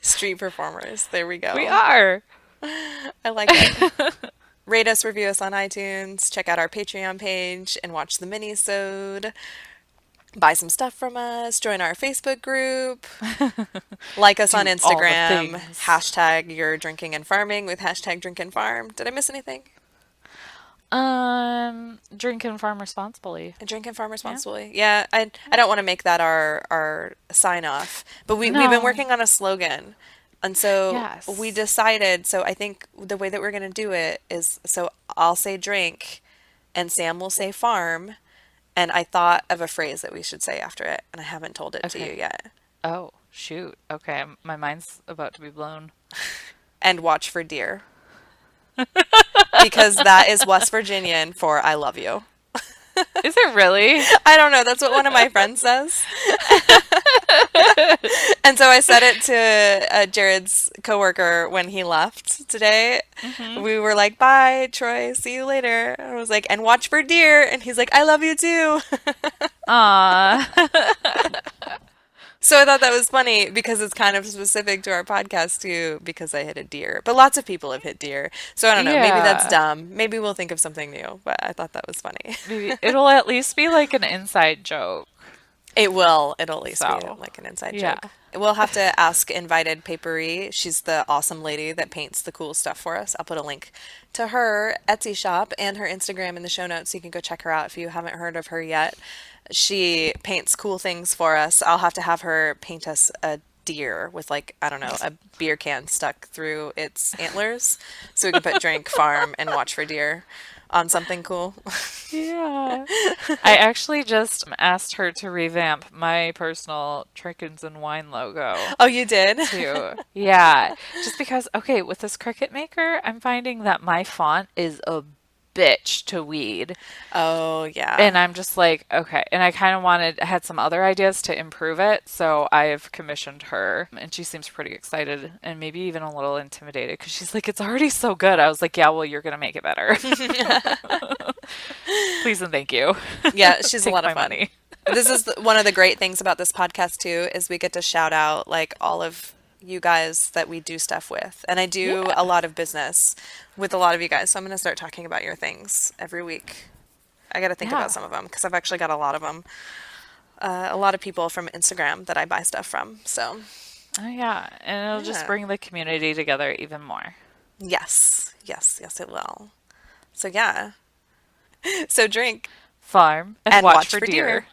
street performers. There we We go. are. I like it. Rate us, review us on iTunes, check out our Patreon page, and watch the mini-sode. Buy some stuff from us, join our Facebook group, like us on Do all the Instagram, things. hashtag your drinking and farming with hashtag drink and farm. Did I miss anything? Drink and farm responsibly. Drink and farm Yeah. responsibly. Yeah, I don't want to make that our sign off, but we've been No. working on a slogan. And so we Yes. decided, so I think the way that we're going to do it is so I'll say drink and Sam will say farm. And I thought of a phrase that we should say after it, and I haven't told it to you Okay. yet. Oh, shoot. Okay, my mind's about to be blown. And watch for deer, because that is West Virginian for I love you. Is it really? I don't know, that's what one of my friends says. And so I said it to Jared's coworker when he left today. Hmm. We were like, bye, Troy, see you later. I was like, and watch for deer. And he's like, I love you too. Aw. So I thought that was funny because it's kind of specific to our podcast too, because I hit a deer. But lots of people have hit deer. So I don't know, maybe that's Yeah. dumb. Maybe we'll think of something new, but I thought that was funny. Maybe it'll at least be like an inside joke. It will. It'll at least be So, like an inside yeah. joke. We'll have to ask invited papery. She's the awesome lady that paints the cool stuff for us. I'll put a link to her Etsy shop and her Instagram in the show notes so you can go check her out if you haven't heard of her yet. She paints cool things for us. I'll have to have her paint us a deer with like, I don't know, a beer can stuck through its antlers so we can put drink, farm, and watch for deer on something cool. Yeah. I actually just asked her to revamp my personal Trinkins and Wine logo Oh, you did? too. Yeah. Just because, okay, with this Cricut Maker, I'm finding that my font is bitch to weed. Oh, And yeah. I'm just like, okay. And I kind of had some other ideas to improve it. So I've commissioned her, and she seems pretty excited and maybe even a little intimidated because she's like, it's already so good. I was like, yeah, well, you're going to make it better. Please and thank you. Yeah, she's a Take lot of my fun. money. This is one of the great things about this podcast too, is we get to shout out like all of you guys that we do stuff with. And I do a Yeah. lot of business with a lot of you guys. So I'm going to start talking about your things every week. I got to think about Yeah. some of them because I've actually got a lot of them. A lot of people from Instagram that I buy stuff from. So, Oh, yeah. And it'll just yeah. bring the community together even more. Yes. Yes. Yes, it will. So, yeah. So drink Farm and and watch watch for for deer. deer.